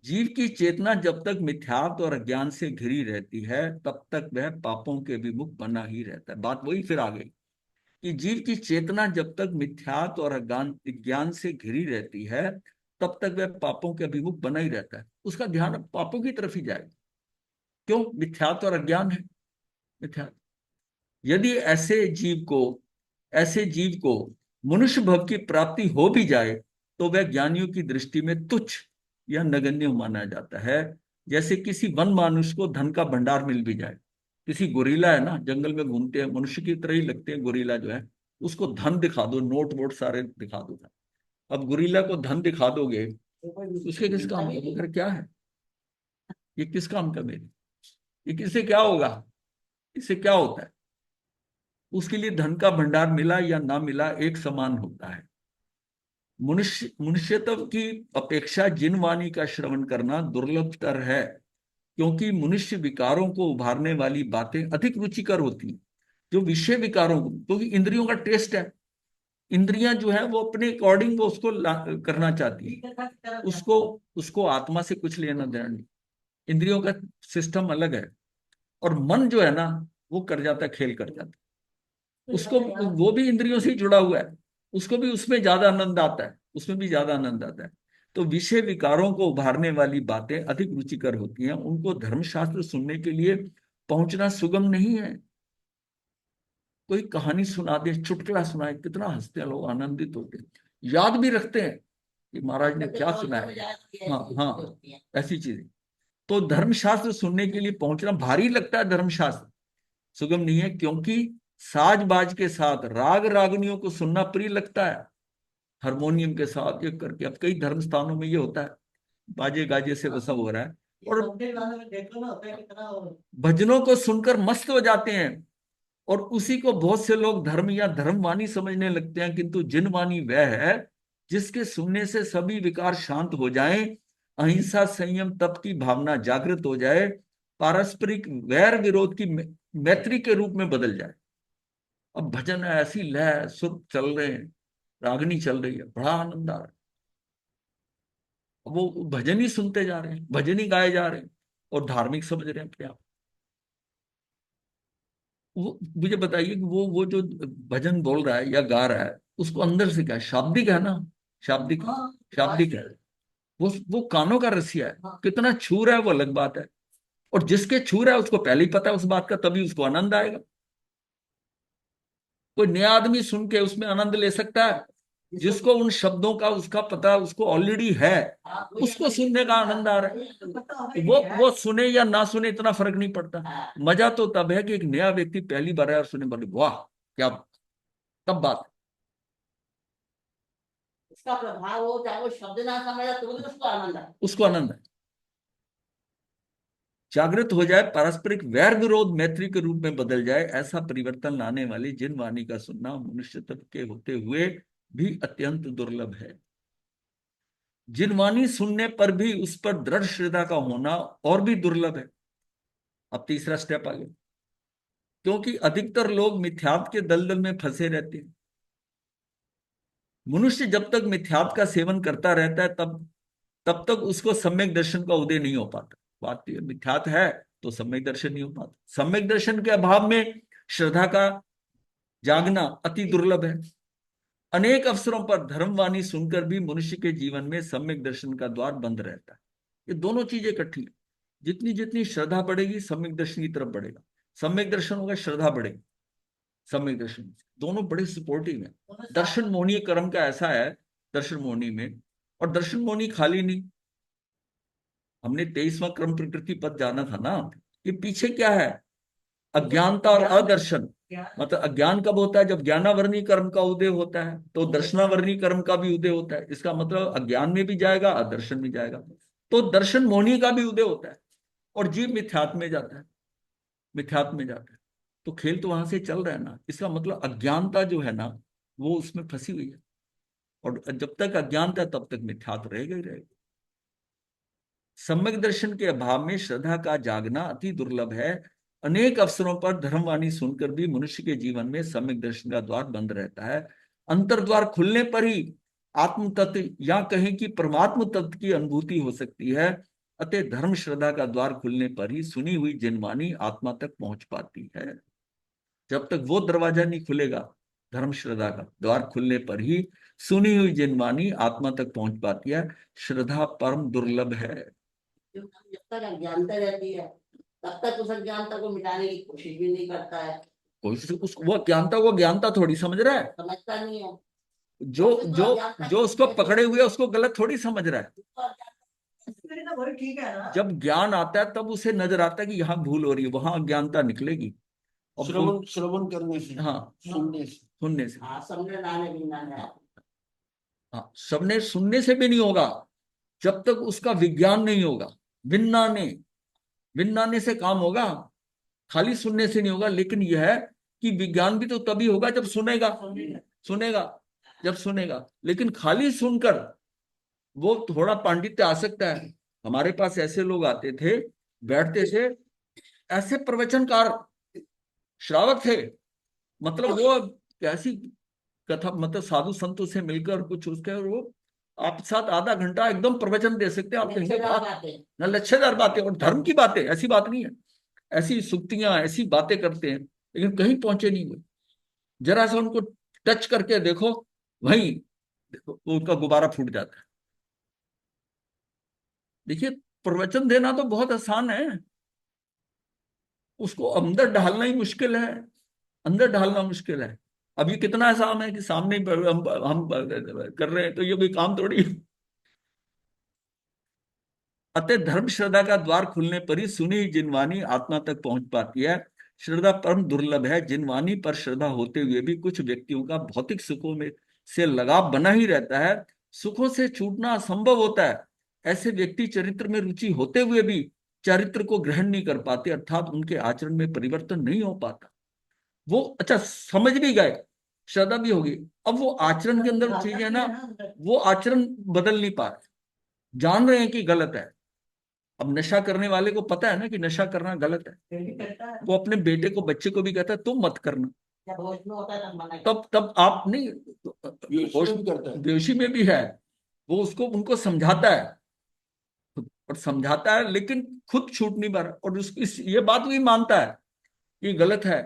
जीव की चेतना जब तक मिथ्यात्व और अज्ञान से घिरी रहती है, तब तक वह पापों के विमुख बना ही रहता है। बात वही फिर आ गई कि जीव की चेतना जब तक मिथ्यात्व और अज्ञान से घिरी रहती है, तब तक वह पापों के अभिमुख बना ही रहता है। उसका ध्यान अब पापों की तरफ ही जाएगा। क्यों? मिथ्यात्व और अज्ञान है। मिथ्यात्व, यदि ऐसे जीव को मनुष्य भव की प्राप्ति हो भी जाए, तो वह ज्ञानियों की दृष्टि में तुच्छ या नगण्य माना जाता है। जैसे किसी वन मानुष को धन का भंडार मिल भी जाए, किसी गोरीला है ना, जंगल में घूमते हैं, मनुष्य की तरह ही लगते हैं गोरीला जो है, उसको धन दिखा दो, नोट वोट सारे दिखा दो। अब गोरीला को धन दिखा दोगे, उसके किस काम का? मगर क्या है ये, किस काम का मेरे? ये किससे क्या होगा? इससे क्या होता है? उसके लिए धन का भंडार मिला या ना मिला एक समान होता है। मनुष्यत्व की अपेक्षा जिन वाणी का श्रवण करना दुर्लभतर है, क्योंकि मनुष्य विकारों को उभारने वाली बातें अधिक रुचिकर होती हैं। जो विषय विकारों को, क्योंकि इंद्रियों का टेस्ट है, इंद्रियां जो है वो अपने अकॉर्डिंग वो उसको करना चाहती है, उसको उसको आत्मा से कुछ लेना देना नहीं। इंद्रियों का सिस्टम अलग है। और मन जो है ना, वो कर जाता है, खेल कर जाता है। उसको, वो भी इंद्रियों से ही जुड़ा हुआ है, उसको भी उसमें ज्यादा आनंद आता है, उसमें भी ज्यादा आनंद आता है। तो विषय विकारों को उभारने वाली बातें अधिक रुचिकर होती हैं, उनको धर्मशास्त्र सुनने के लिए पहुंचना सुगम नहीं है। कोई कहानी सुना दे, चुटकुला सुनाए, कितना हंसते हैं लोग, आनंदित होते हैं, याद भी रखते हैं कि महाराज ने क्या सुनाया। हाँ हाँ, ऐसी चीजें। तो धर्मशास्त्र सुनने के लिए पहुंचना भारी लगता है, धर्मशास्त्र सुगम नहीं है, क्योंकि साज बाज के साथ राग रागनियों को सुनना प्रिय लगता है, हारमोनियम के साथ ये करके। अब कई धर्म स्थानों में ये होता है, बाजे गाजे से वो सब हो रहा है, और भजनों को सुनकर मस्त हो जाते हैं, और उसी को बहुत से लोग धर्म या धर्मवाणी समझने लगते हैं। किंतु जिनवाणी वह है जिसके सुनने से सभी विकार शांत हो जाएं, अहिंसा, संयम, तप की भावना जागृत हो जाए, पारस्परिक वैर विरोध की मैत्री के रूप में बदल जाए। अब भजन है, ऐसी लय सुर चल रहे हैं, रागनी चल रही है, बड़ा आनंद आ रहा है, वो भजन ही सुनते जा रहे हैं, भजन ही गाए जा रहे हैं, और धार्मिक समझ रहे हैं अपने आप। वो मुझे बताइए कि वो जो भजन बोल रहा है या गा रहा है, उसको अंदर से क्या है? शाब्दिक है ना, शाब्दिक, शाब्दिक है। वो कानों का रसिया है, कितना छू रहा है वो अलग बात है। और जिसके छू रहा है उसको पहले ही पता है उस बात का, तभी उसको आनंद आएगा। कोई नया आदमी सुन के उसमें आनंद ले सकता है? जिसको उन शब्दों का उसका पता उसको ऑलरेडी है, उसको सुनने का आनंद आ रहा है। वो सुने या ना सुने इतना फर्क नहीं पड़ता। मजा तो तब है कि एक नया व्यक्ति पहली बार आया और सुने, बोले वाह क्या, तब बात उसका प्रभाव हो, चाहे वो शब्द ना समझे तो भी उसको आनंद है, उसको आनंद है। जागृत हो जाए, पारस्परिक वैर विरोध मैत्री के रूप में बदल जाए, ऐसा परिवर्तन लाने वाली जिन वाणी का सुनना मनुष्य तत्व के होते हुए भी अत्यंत दुर्लभ है। जिनवानी सुनने पर भी उस पर दृढ़ श्रद्धा का होना और भी दुर्लभ है। अब तीसरा स्टेप आ गया, क्योंकि अधिकतर लोग मिथ्यात्व के दलदल में फंसे रहते हैं। मनुष्य जब तक मिथ्यात्व का सेवन करता रहता है तब तक उसको सम्यक दर्शन का उदय नहीं हो पाता। बात तो मिथ्यात्व है तो सम्यक दर्शन नहीं हो पाता। सम्यक दर्शन के अभाव में श्रद्धा का जागना अति दुर्लभ है। अनेक अवसरों पर धर्मवाणी सुनकर भी मनुष्य के जीवन में सम्यक दर्शन का द्वार बंद रहता है। ये दोनों चीजें इकट्ठी हैं। जितनी जितनी श्रद्धा बढ़ेगी सम्यक दर्शन की तरफ बढ़ेगा, सम्यक दर्शन होगा श्रद्धा बढ़ेगी, सम्यक दर्शन दोनों बड़े सपोर्टिव हैं। दर्शन मोहनीय कर्म का ऐसा है दर्शन मोहनी में, और दर्शन मोहनी खाली नहीं। हमने 23वां क्रम प्रकृति पद जाना था ना, कि पीछे क्या है, अज्ञानता और अदर्शन। मतलब अज्ञान कब होता है, जब ज्ञानावरणी कर्म का उदय होता है, तो दर्शनावरणी कर्म का भी उदय होता है। इसका मतलब अज्ञान में भी जाएगा, अदर्शन में जाएगा, तो दर्शन मोहनी का भी उदय होता है, और जीव मिथ्यात्व में जाता है, मिथ्यात्व में जाता है। तो खेल तो वहां से चल रहा है ना। इसका मतलब अज्ञानता जो है ना वो उसमें फंसी हुई है, और जब तक अज्ञानता तब तक मिथ्यात्व रहेगा ही रहेगा। सम्यक दर्शन के अभाव में श्रद्धा का जागना अति दुर्लभ है। अनेक अवसरों पर धर्मवाणी सुनकर भी मनुष्य के जीवन में सम्यक दर्शन का द्वार बंद रहता है। अंतर्द्वार खुलने पर ही आत्म तत्व या कहें कि परमात्म तत्व की अनुभूति हो सकती है। अतः धर्म श्रद्धा का द्वार खुलने पर ही सुनी हुई जिनवाणी आत्मा तक पहुंच पाती है। जब तक वो दरवाजा नहीं खुलेगा, धर्म श्रद्धा का द्वार खुलने पर ही सुनी हुई जिनवाणी आत्मा तक पहुंच पाती है। श्रद्धा परम दुर्लभ है। जब तक अज्ञानता रहती है तब तक उस अज्ञानता को मिटाने की कोशिश भी नहीं करता है, कोई उसको वो ज्ञानता थोड़ी समझ रहा है। समझता नहीं है। जो जो जो उसको पकड़े हुए उसको गलत थोड़ी समझ रहा है। ठीक है ना। जब ज्ञान आता है तब उसे नजर आता है कि यहाँ भूल हो रही है, वहां अज्ञानता निकलेगी। और श्रवण करने से, हाँ, सुनने से। हाँ, समझे नाने भी नाने। हाँ, सबने सुनने से भी नहीं होगा जब तक उसका विज्ञान नहीं होगा। विन्नाने से काम होगा, खाली सुनने से नहीं होगा। लेकिन यह है कि विज्ञान भी तो तभी होगा जब सुनेगा जब सुनेगा। लेकिन खाली सुनकर वो थोड़ा पांडित्य आ सकता है। हमारे पास ऐसे लोग आते थे, बैठते थे, ऐसे प्रवचनकार श्रावक थे, मतलब वो कैसी कथा, मतलब साधु संतों से मिलकर कुछ उसके, और वो आप साथ आधा घंटा एकदम प्रवचन दे सकते हैं। आप कहेंगे ना, लच्छेदार बातें और धर्म की बातें, ऐसी बात नहीं है, ऐसी सुक्तियां ऐसी बातें करते हैं, लेकिन कहीं पहुंचे नहीं हुए। जरा सा उनको टच करके देखो, वहीं देखो उनका गुब्बारा फूट जाता है। देखिए, प्रवचन देना तो बहुत आसान है, उसको अंदर ढालना ही मुश्किल है। अंदर ढालना मुश्किल है। अभी कितना आसान है कि सामने हम कर रहे हैं, तो ये कोई काम थोड़ी। अतः धर्म श्रद्धा का द्वार खुलने पर ही सुनी जिनवाणी आत्मा तक पहुंच पाती है। श्रद्धा परम दुर्लभ है। जिनवाणी पर श्रद्धा होते हुए भी कुछ व्यक्तियों का भौतिक सुखों में से लगाव बना ही रहता है। सुखों से छूटना असंभव होता है। ऐसे व्यक्ति चरित्र में रुचि होते हुए भी चरित्र को ग्रहण नहीं कर पाते, अर्थात उनके आचरण में परिवर्तन नहीं हो पाता। वो अच्छा समझ भी गए, श्रद्धा भी होगी, अब वो आचरण के अंदर चीज है ना, वो आचरण बदल नहीं पा रहे, जान रहे हैं कि गलत है। अब नशा करने वाले को पता है ना कि नशा करना गलत है, वो अपने बेटे को बच्चे को भी कहता है तुम मत करना। तब आप नहीं, बेहोशी में भी है, वो उसको उनको समझाता है, और समझाता है, लेकिन खुद छूट नहीं पा रहा। और ये बात भी मानता है कि गलत है,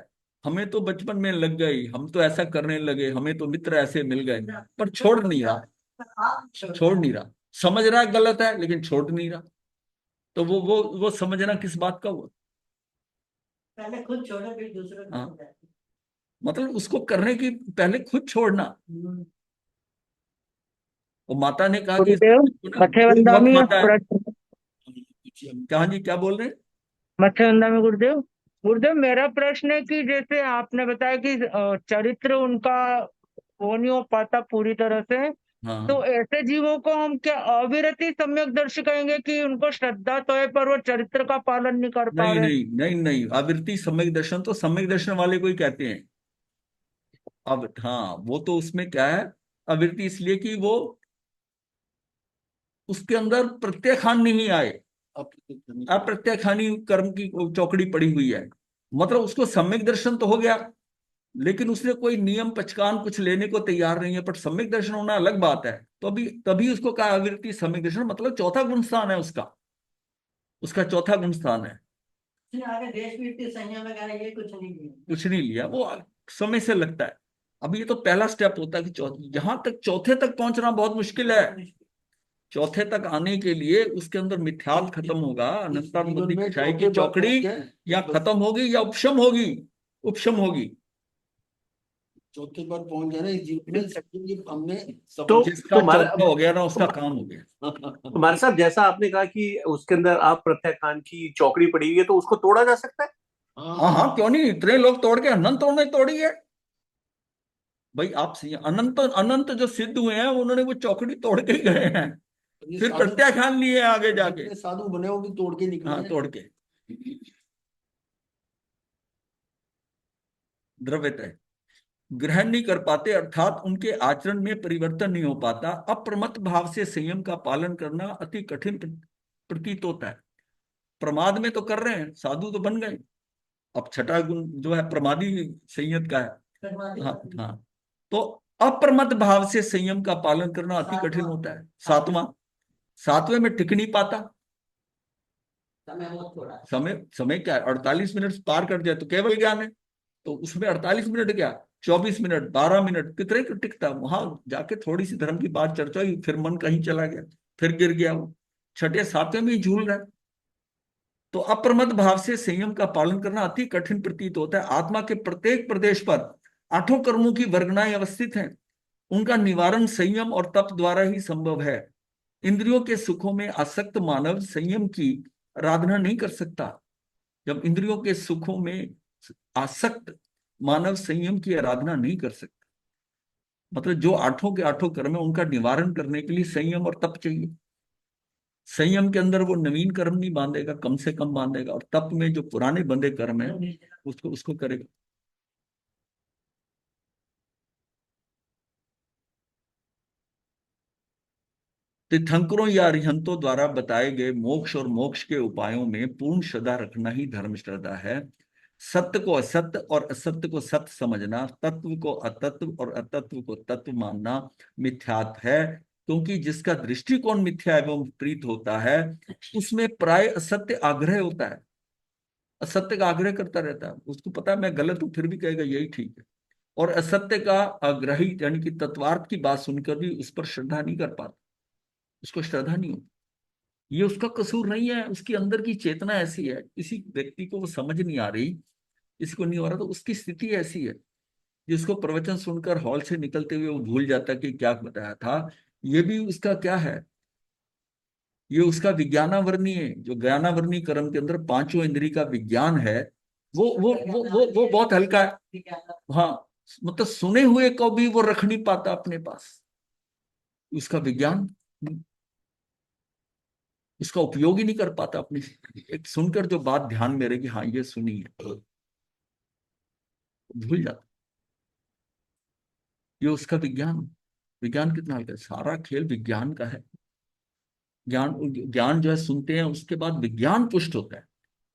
हमें तो बचपन में लग गई, हम तो ऐसा करने लगे, हमें तो मित्र ऐसे मिल गए, पर छोड़ नहीं रहा, समझ रहा है गलत है लेकिन छोड़ नहीं रहा। तो वो समझना किस बात का हुआ? पहले खुद छोड़े फिर दूसरे को। हाँ, मतलब उसको करने की पहले खुद छोड़ना। और माता ने कहा कि कहा जी क्या बोल रहे हैं? मत्स्यगंधा में गुरुदेव, गुरुदेव मेरा प्रश्न है कि जैसे आपने बताया कि चरित्र उनका वो नहीं हो पाता पूरी तरह से, हाँ, तो ऐसे जीवों को हम क्या अविरति सम्यक दर्शी कहेंगे कि उनको श्रद्धा तो है पर वो चरित्र का पालन नहीं कर पा नहीं रहे? नहीं नहीं नहीं, आवृत्ति सम्यक दर्शन तो सम्यक दर्शन वाले को ही कहते हैं। अब हाँ, वो तो उसमें क्या है, आवृत्ति इसलिए कि वो उसके अंदर प्रत्यक्षान नहीं आए, अब अप्रत्यक्षानी कर्म की चौकड़ी पड़ी हुई है, मतलब उसको सम्यक दर्शन तो हो गया, लेकिन उसने कोई नियम पचकान कुछ लेने को तैयार नहीं है। पर सम्यक दर्शन होना अलग बात है। तो अभी तभी उसको कहा अविरति सम्यक दर्शन, मतलब चौथा गुण स्थान है उसका, उसका चौथा गुण स्थान है। फिर आगे देश कीर्ति संयम वगैरह ये कुछ नहीं किया। कुछ नहीं लिया, वो समय से लगता है। अभी ये तो पहला स्टेप होता है कि जहां तक चौथे तक पहुंचना बहुत मुश्किल है। चौथे तक आने के लिए उसके अंदर मिथ्यात्व खत्म होगा, अनंता बुद्धि कषाय की चौकड़ी या खत्म होगी या उपशम होगी, उपशम होगी। चौथे पर पहुंच गए ना इस जीवन में, समझिए हमने तो जिसका चौथा हो गया ना, उसका काम हो गया। हमारे साहब, जैसा आपने कहा कि उसके अंदर आप प्रत्याख्यान की चौकड़ी पड़ी हुई है, तो उसको तोड़ा जा सकता है? हाँ हाँ, क्यों नहीं, इतने लोग तोड़ के अनंत तोड़ने तोड़ी है भाई। आप अनंत अनंत जो सिद्ध हुए हैं उन्होंने वो चौकड़ी तोड़ के ही गए हैं, ये फिर प्रत्याख्यान लिए आगे जाके। जितने साधु बने वो भी तोड़ के निकले हाँ, हैं। तोड़ के। द्रव्यतः ग्रहण नहीं कर पाते, अर्थात उनके आचरण में परिवर्तन नहीं हो पाता। अप्रमत्त भाव से संयम का पालन करना अति कठिन प्रतीत होता है। प्रमाद में तो कर रहे हैं, साधु तो बन गए। अब छठा गुण जो है प्रमादी संयत का है। हाँ हाँ, तो अप्रमत्त भाव से संयम का पालन करना अति कठिन होता है। सातवां, सातवें में टिक नहीं पाता। समय बहुत थोड़ा है। समय क्या है, 48 मिनट पार कर जाए तो केवल ज्ञान है। तो उसमें 48 मिनट क्या, 24 मिनट, 12 मिनट कितने को टिकता। वहां जाके थोड़ी सी धर्म की बात चर्चा हुई, फिर मन कहीं चला गया, फिर गिर गया वो, छठे सातवें में ही झूल रहा है। तो अप्रमत्त भाव से संयम का पालन करना अति कठिन प्रतीत होता है। आत्मा के प्रत्येक प्रदेश पर आठों कर्मों की वर्गनाएं अवस्थित हैं। उनका निवारण संयम और तप द्वारा ही संभव है। इंद्रियों के सुखों में आसक्त मानव संयम की आराधना नहीं कर सकता। जब इंद्रियों के सुखों में आसक्त मानव संयम की आराधना नहीं कर सकता, मतलब जो आठों के आठों कर्म है उनका निवारण करने के लिए संयम और तप चाहिए। संयम के अंदर वो नवीन कर्म नहीं बांधेगा, कम से कम बांधेगा, और तप में जो पुराने बंधे कर्म है उसको उसको करेगा। तीर्थंकरों या अरिहंतों द्वारा बताए गए मोक्ष और मोक्ष के उपायों में पूर्ण श्रद्धा रखना ही धर्म श्रद्धा है। सत्य को असत्य और असत्य को सत्य समझना, तत्व को अतत्व और अतत्व को तत्व मानना मिथ्यात्व है। क्योंकि जिसका दृष्टिकोण मिथ्या एवं विपरीत होता है उसमें प्राय असत्य आग्रह होता है। असत्य का आग्रह करता रहता है, उसको पता है मैं गलत हूं फिर भी कहेगा यही ठीक है। और असत्य का आग्रही यानी कि तत्वार्थ की बात सुनकर भी उस पर श्रद्धा नहीं कर पाता, उसको श्रद्धा नहीं होती। ये उसका कसूर नहीं है, उसकी अंदर की चेतना ऐसी है। किसी व्यक्ति को वो समझ नहीं आ रही, किसी को नहीं हो रहा, तो उसकी स्थिति ऐसी है जिसको प्रवचन सुनकर हॉल से निकलते हुए वो भूल जाता कि क्या बताया था। ये भी उसका क्या है, ये उसका विज्ञानावरणी है। जो ज्ञानावरणी कर्म के अंदर पांचों इंद्रिय का विज्ञान है, वो बहुत हल्का है। हाँ, मतलब सुने हुए को भी वो रख नहीं पाता अपने पास, उसका विज्ञान उसका उपयोग ही नहीं कर पाता अपनी। एक सुनकर जो बात ध्यान में रहेगी, हाँ ये सुनी है, भूल जाता। ये उसका विज्ञान, विज्ञान कितना हल्का है, सारा खेल विज्ञान का है। ज्ञान ज्ञान जो है सुनते हैं, उसके बाद विज्ञान पुष्ट होता है।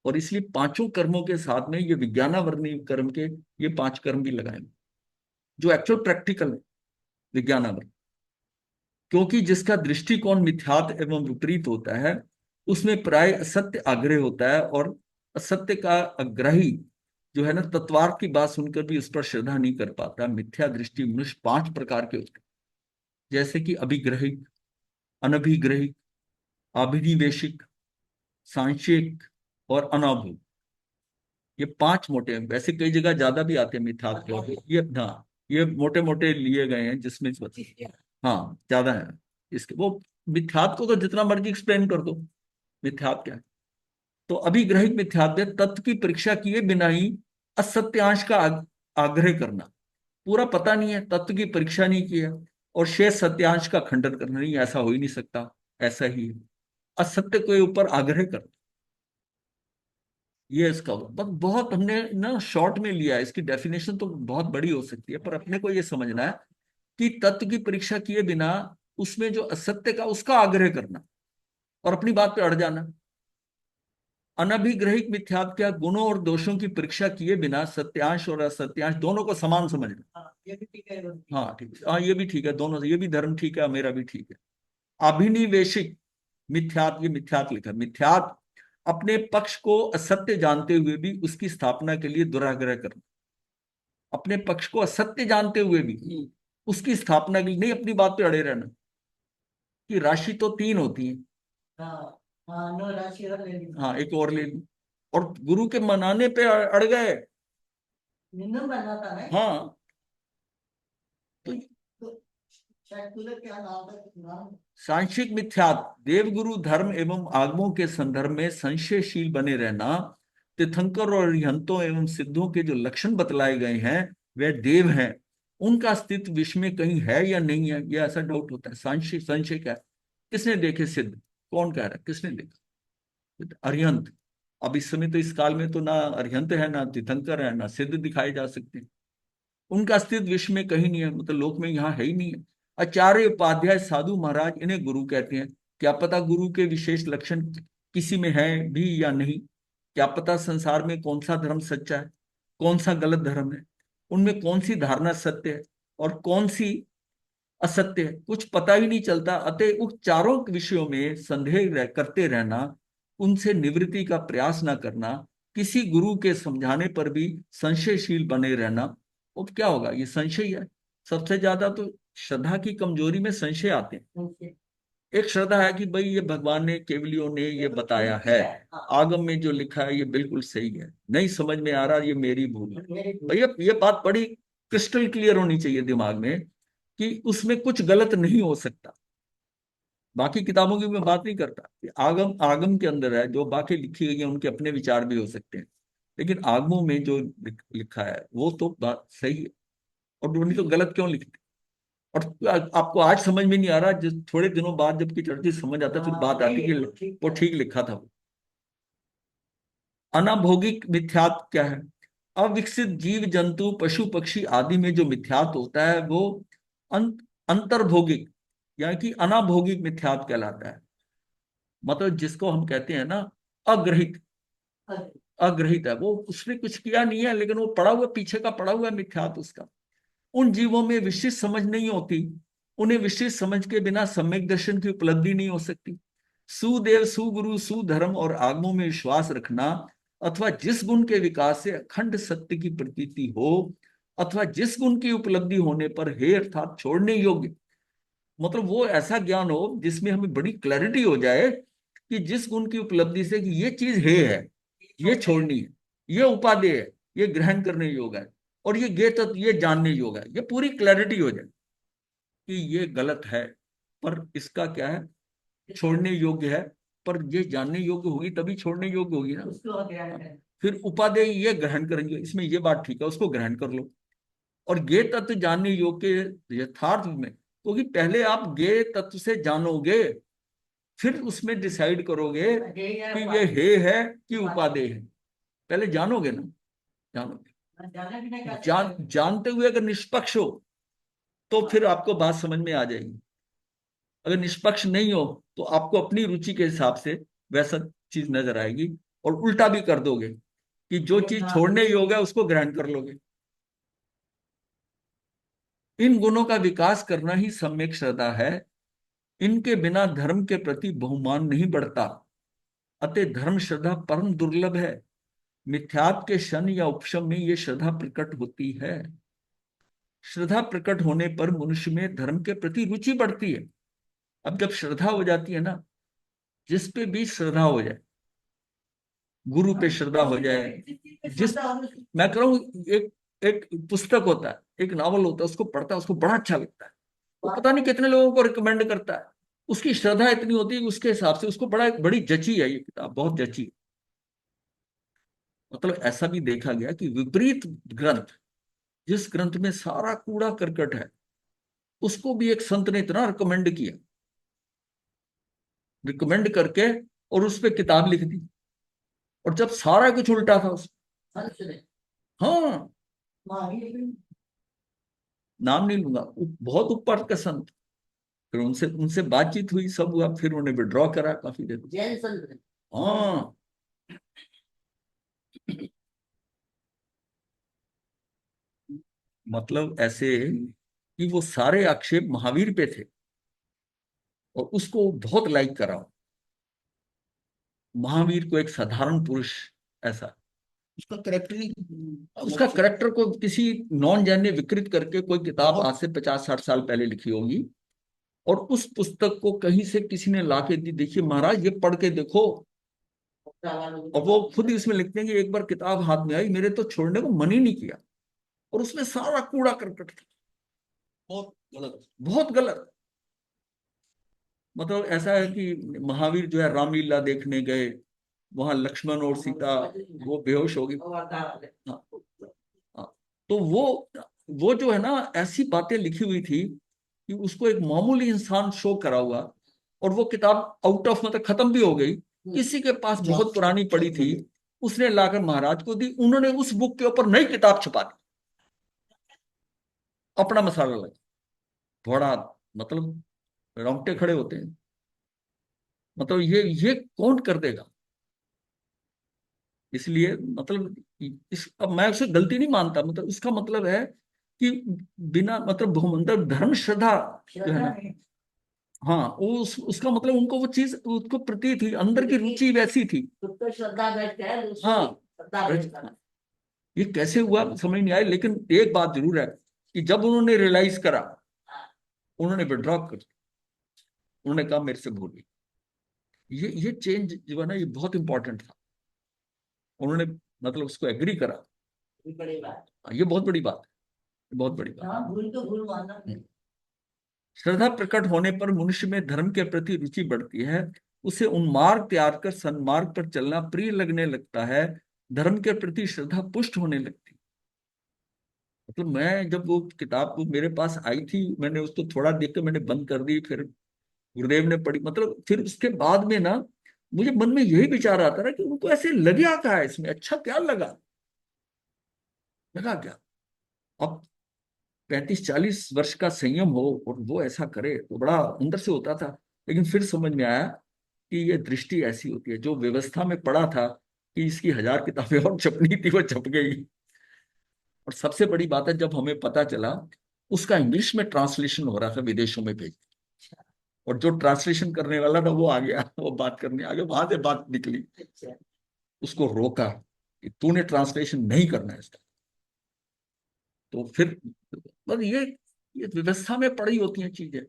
और इसलिए पांचों कर्मों के साथ में ये विज्ञानावरणी कर्म के ये पांच कर्म भी लगाए जो एक्चुअल प्रैक्टिकल है, विज्ञानावरण। क्योंकि जिसका दृष्टिकोण मिथ्यात्व एवं विपरीत होता है उसमें प्राय असत्य आग्रह होता है, और असत्य का आग्रही जो है ना तत्वार्थ की बात सुनकर भी उस पर श्रद्धा नहीं कर पाता। मिथ्या दृष्टि मनुष्य पांच प्रकार के होते हैं, जैसे कि अभिग्रहिक, अनभिग्रहिक, अभिनिवेशिक, सांशयिक और अनाभूत। ये पांच मोटे हैं, वैसे कई जगह ज्यादा भी आते हैं मिथ्यात्व के। ये हाँ, ये मोटे मोटे लिए गए हैं जिसमें हाँ ज्यादा है इसके। वो मिथ्यात्व को तो जितना मर्जी एक्सप्लेन कर दो, मिथ्यात्व क्या है। तो अभिग्रहित मिथ्यात्व तत्व की परीक्षा किए बिना ही असत्यांश का आग्रह करना। पूरा पता नहीं है, तत्व की परीक्षा नहीं किया और शेष सत्यांश का खंडन करना, नहीं ऐसा हो ही नहीं सकता, ऐसा ही है, असत्य के ऊपर आग्रह करना। ये इसका बस बहुत हमने ना शॉर्ट में लिया है। इसकी डेफिनेशन तो बहुत बड़ी हो सकती है, पर अपने को ये समझना है कि तत्व की परीक्षा किए बिना उसमें जो असत्य का उसका आग्रह करना और अपनी बात पे अड़ जाना। अनभिग्रहित मिथ्यात्व क्या, गुणों और दोषों की परीक्षा किए बिना सत्यांश और असत्यांश दोनों को समान समझना। ये भी ठीक है। हाँ ठीक है, हाँ ये भी ठीक है, दोनों, ये भी धर्म ठीक है, मेरा भी ठीक है। अभिनिवेशिक मिथ्यात्व, ये मिथ्यात्व लिखा, मिथ्यात्व अपने पक्ष को असत्य जानते हुए भी उसकी स्थापना के लिए दुराग्रह करना। अपने पक्ष को असत्य जानते हुए भी उसकी स्थापना के लिए नहीं, अपनी बात पे अड़े रहना कि राशि तो 3 होती है, हाँ हाँ, नो राशि और ले ली। हाँ एक और ले ली, और गुरु के मनाने पे अड़ गए। निन्नु बना था ना। हाँ तो शायद तुझे क्या नाम है, नाम? सांशिक मिथ्यात्व देवगुरु धर्म एवं आगमों के संदर्भ में संशयशील बने रहना। तीर्थंकर और अरिहंतों एवं सिद्धों के जो लक्षण बतलाए गए हैं वे देव हैं, उनका अस्तित्व विश्व में कहीं है या नहीं है, यह ऐसा डाउट होता है। संशय, संशय क्या है? किसने देखे सिद्ध? कौन कह रहा है, किसने देखा? अरिहंत। अब इस समय तो इस काल में तो ना अरिहंत है, ना तीर्थंकर है, ना सिद्ध दिखाए जा सकते। उनका अस्तित्व विश्व में कहीं नहीं है, मतलब लोक में यहाँ है ही नहीं है। आचार्य उपाध्याय साधु महाराज इन्हें गुरु कहते हैं। क्या पता गुरु के विशेष लक्षण किसी में है भी या नहीं, क्या पता संसार में कौन सा धर्म सच्चा है, कौन सा गलत धर्म है, उनमें कौन सी धारणा सत्य है और कौन सी असत्य है, कुछ पता ही नहीं चलता। अतः उन चारों विषयों में संदेह करते रहना, उनसे निवृत्ति का प्रयास न करना, किसी गुरु के समझाने पर भी संशयशील बने रहना, अब क्या होगा? ये संशय है। सबसे ज्यादा तो श्रद्धा की कमजोरी में संशय आते हैं। एक श्रद्धा है कि भाई ये भगवान ने, केवलियों ने ये बताया है, आगम में जो लिखा है ये बिल्कुल सही है, नहीं समझ में आ रहा ये मेरी भूल है। भैया ये बात बड़ी क्रिस्टल क्लियर होनी चाहिए दिमाग में कि उसमें कुछ गलत नहीं हो सकता। बाकी किताबों की मैं बात नहीं करता कि आगम आगम के अंदर है, जो बाकी लिखी गई है उनके अपने विचार भी हो सकते हैं, लेकिन आगमों में जो लिखा है वो तो बात सही है, और उन्हें तो गलत क्यों लिखते? और आपको आज समझ में नहीं आ रहा, जिस थोड़े दिनों बाद जबकि चर्चा समझ आता फिर बात आती कि वो ठीक लिखा था। अनाभोगिक मिथ्यात्व क्या है? अविकसित जीव जंतु पशु पक्षी आदि में जो मिथ्यात्व होता है वो अंतर्भोगिक यानी कि अनाभोगिक मिथ्यात्व कहलाता है। मतलब जिसको हम कहते हैं ना अग्रहित, अग्रहित है वो, उसने कुछ किया नहीं है लेकिन वो पड़ा हुआ, पीछे का पड़ा हुआ मिथ्यात्व उसका। उन जीवों में विशिष्ट समझ नहीं होती, उन्हें विशिष्ट समझ के बिना सम्यक दर्शन की उपलब्धि नहीं हो सकती। सुदेव, सुगुरु, सुधर्म और आगमों में विश्वास रखना, अथवा जिस गुण के विकास से अखंड सत्य की प्रतीति हो, अथवा जिस गुण की उपलब्धि होने पर हे अर्थात छोड़ने योग्य, मतलब वो ऐसा ज्ञान हो जिसमें हमें बड़ी क्लैरिटी हो जाए कि जिस गुण की उपलब्धि से कि ये चीज हे है, ये छोड़नी है, ये उपादेय है, ये ग्रहण करने योग्य है, और ये गे तत्व ये जानने योग्य है, ये पूरी क्लैरिटी हो जाए कि ये गलत है पर इसका क्या है, छोड़ने योग्य है, पर ये जानने योग्य होगी तभी छोड़ने योग्य होगी ना। फिर उपादेय ये ग्रहण करेंगे, इसमें ये बात ठीक है, उसको ग्रहण कर लो। और गे तत्व जानने योग्य यथार्थ में, क्योंकि पहले आप गे तत्व से जानोगे फिर उसमें डिसाइड करोगे कि ये हे है कि उपादेय है। पहले जानोगे ना, जानोगे, जानते हुए अगर निष्पक्ष हो तो फिर आपको बात समझ में आ जाएगी। अगर निष्पक्ष नहीं हो तो आपको अपनी रुचि के हिसाब से वैसा चीज नजर आएगी, और उल्टा भी कर दोगे कि जो चीज छोड़ने योग्य है उसको ग्रहण कर लोगे। इन गुणों का विकास करना ही सम्यक श्रद्धा है। इनके बिना धर्म के प्रति बहुमान नहीं बढ़ता, अतः धर्म श्रद्धा परम दुर्लभ है। मिथ्यात्व के क्षण या उपशम में यह श्रद्धा प्रकट होती है। श्रद्धा प्रकट होने पर मनुष्य में धर्म के प्रति रुचि बढ़ती है। अब जब श्रद्धा हो जाती है ना, जिस पे भी श्रद्धा हो जाए, गुरु पे श्रद्धा हो जाए, जिस, मैं कह रहा हूं एक एक पुस्तक होता है, एक नावल होता है, उसको पढ़ता है, उसको बड़ा अच्छा लगता है, वो पता नहीं कितने लोगों को रिकमेंड करता है, उसकी श्रद्धा इतनी होती है कि उसके हिसाब से उसको बड़ी जची है ये किताब, बहुत जची है। मतलब ऐसा भी देखा गया कि विपरीत ग्रंथ, जिस ग्रंथ में सारा कूड़ा करकट है, उसको भी एक संत ने इतना रिकमेंड किया, रिकमेंड करके और उस पर किताब लिख दी, और जब सारा कुछ उल्टा था उस, हाँ नाम नहीं लूंगा, बहुत ऊपर का संत, फिर उनसे उनसे बातचीत हुई, सब हुआ, फिर उन्होंने विड्रॉ करा काफी देर। जैन संत हैं। हाँ, मतलब ऐसे कि वो सारे आक्षेप महावीर पे थे और उसको बहुत लाइक करा। महावीर को एक साधारण पुरुष ऐसा, उसका करेक्टर ही उसका करेक्टर को किसी नॉन जैन ने विकृत करके कोई किताब आज से 50-60 साल पहले लिखी होगी, और उस पुस्तक को कहीं से किसी ने लाके दी, देखिए महाराज ये पढ़ के देखो। और वो खुद ही उसमें लिखते हैं कि एक बार किताब हाथ में आई, मेरे तो छोड़ने को मन ही नहीं किया, और उसमें सारा कूड़ा करकट था, बहुत गलत। बहुत गलत। मतलब ऐसा है कि महावीर जो है रामलीला देखने गए, वहां लक्ष्मण और सीता वो बेहोश हो गई। हाँ, हाँ। तो वो जो है ना, ऐसी बातें लिखी हुई थी कि उसको एक मामूली इंसान शो करा हुआ, और वो किताब आउट ऑफ मतलब खत्म भी हो गई। किसी के पास बहुत पुरानी पड़ी थी, उसने लाकर महाराज को दी, उन्होंने उस बुक के ऊपर नई किताब छपा दी, अपना मसाला लगा। बड़ा मतलब रोंगटे खड़े होते हैं। मतलब ये कौन कर देगा? इसलिए मतलब अब मैं उसे गलती नहीं मानता, मतलब इसका मतलब है कि बिना मतलब बहुमंत्र धर्म श्रद्धा जो है ना, हाँ, उसका मतलब उनको वो चीज उसको प्रती थी, अंदर की रुचि वैसी थी। खुद तो श्रद्धा बेस्ट है, दूसरी हाँ, श्रद्धा बेस्ट है। ये कैसे हुआ समझ नहीं आया, लेकिन एक बात जरूर है कि जब उन्होंने रियलाइज करा, उन्होंने विड्रॉ कर, उन्होंने कहा मेरे से भूल गई। ये चेंज जो है ना, ये बहुत इंपॉर्टेंट था। उन्होंने मतलब उसको एग्री करा। ये बड़ी बात। ये बहुत बड़ी बात है, बहुत बड़ी बात। हाँ, भूल तो भूल मानना। श्रद्धा प्रकट होने पर मनुष्य में धर्म के प्रति रुचि बढ़ती है, उसे उन्मार्ग त्याग कर सन्मार्ग पर चलना प्रिय लगने लगता है, धर्म के प्रति श्रद्धा पुष्ट होने लगती है। मतलब मैं जब वो किताब वो मेरे पास आई थी, मैंने उसको थोड़ा देख कर मैंने बंद कर दी, फिर गुरुदेव ने पढ़ी, मतलब फिर उसके बाद में ना मुझे मन में यही विचार आता रहा कि उनको ऐसे लगा क्या है इसमें, अच्छा क्या लगा क्या? अब 35-40 वर्ष का संयम हो और वो ऐसा करे तो बड़ा अंदर से होता था। लेकिन फिर समझ में आया कि ये दृष्टि ऐसी होती है, जो व्यवस्था में पड़ा था कि इसकी 1000 किताबें और छपनी थी, वो छप गई। और सबसे बड़ी बात है, जब हमें पता चला उसका इंग्लिश में ट्रांसलेशन हो रहा था, विदेशों में भेज, और जो ट्रांसलेशन करने वाला था वो आ गया, वो बात करने आ गया, वहां से बात निकली। उसको रोका कि तूने ट्रांसलेशन नहीं करना है इसका। तो फिर बस ये व्यवस्था में पड़ी होती हैं चीजें,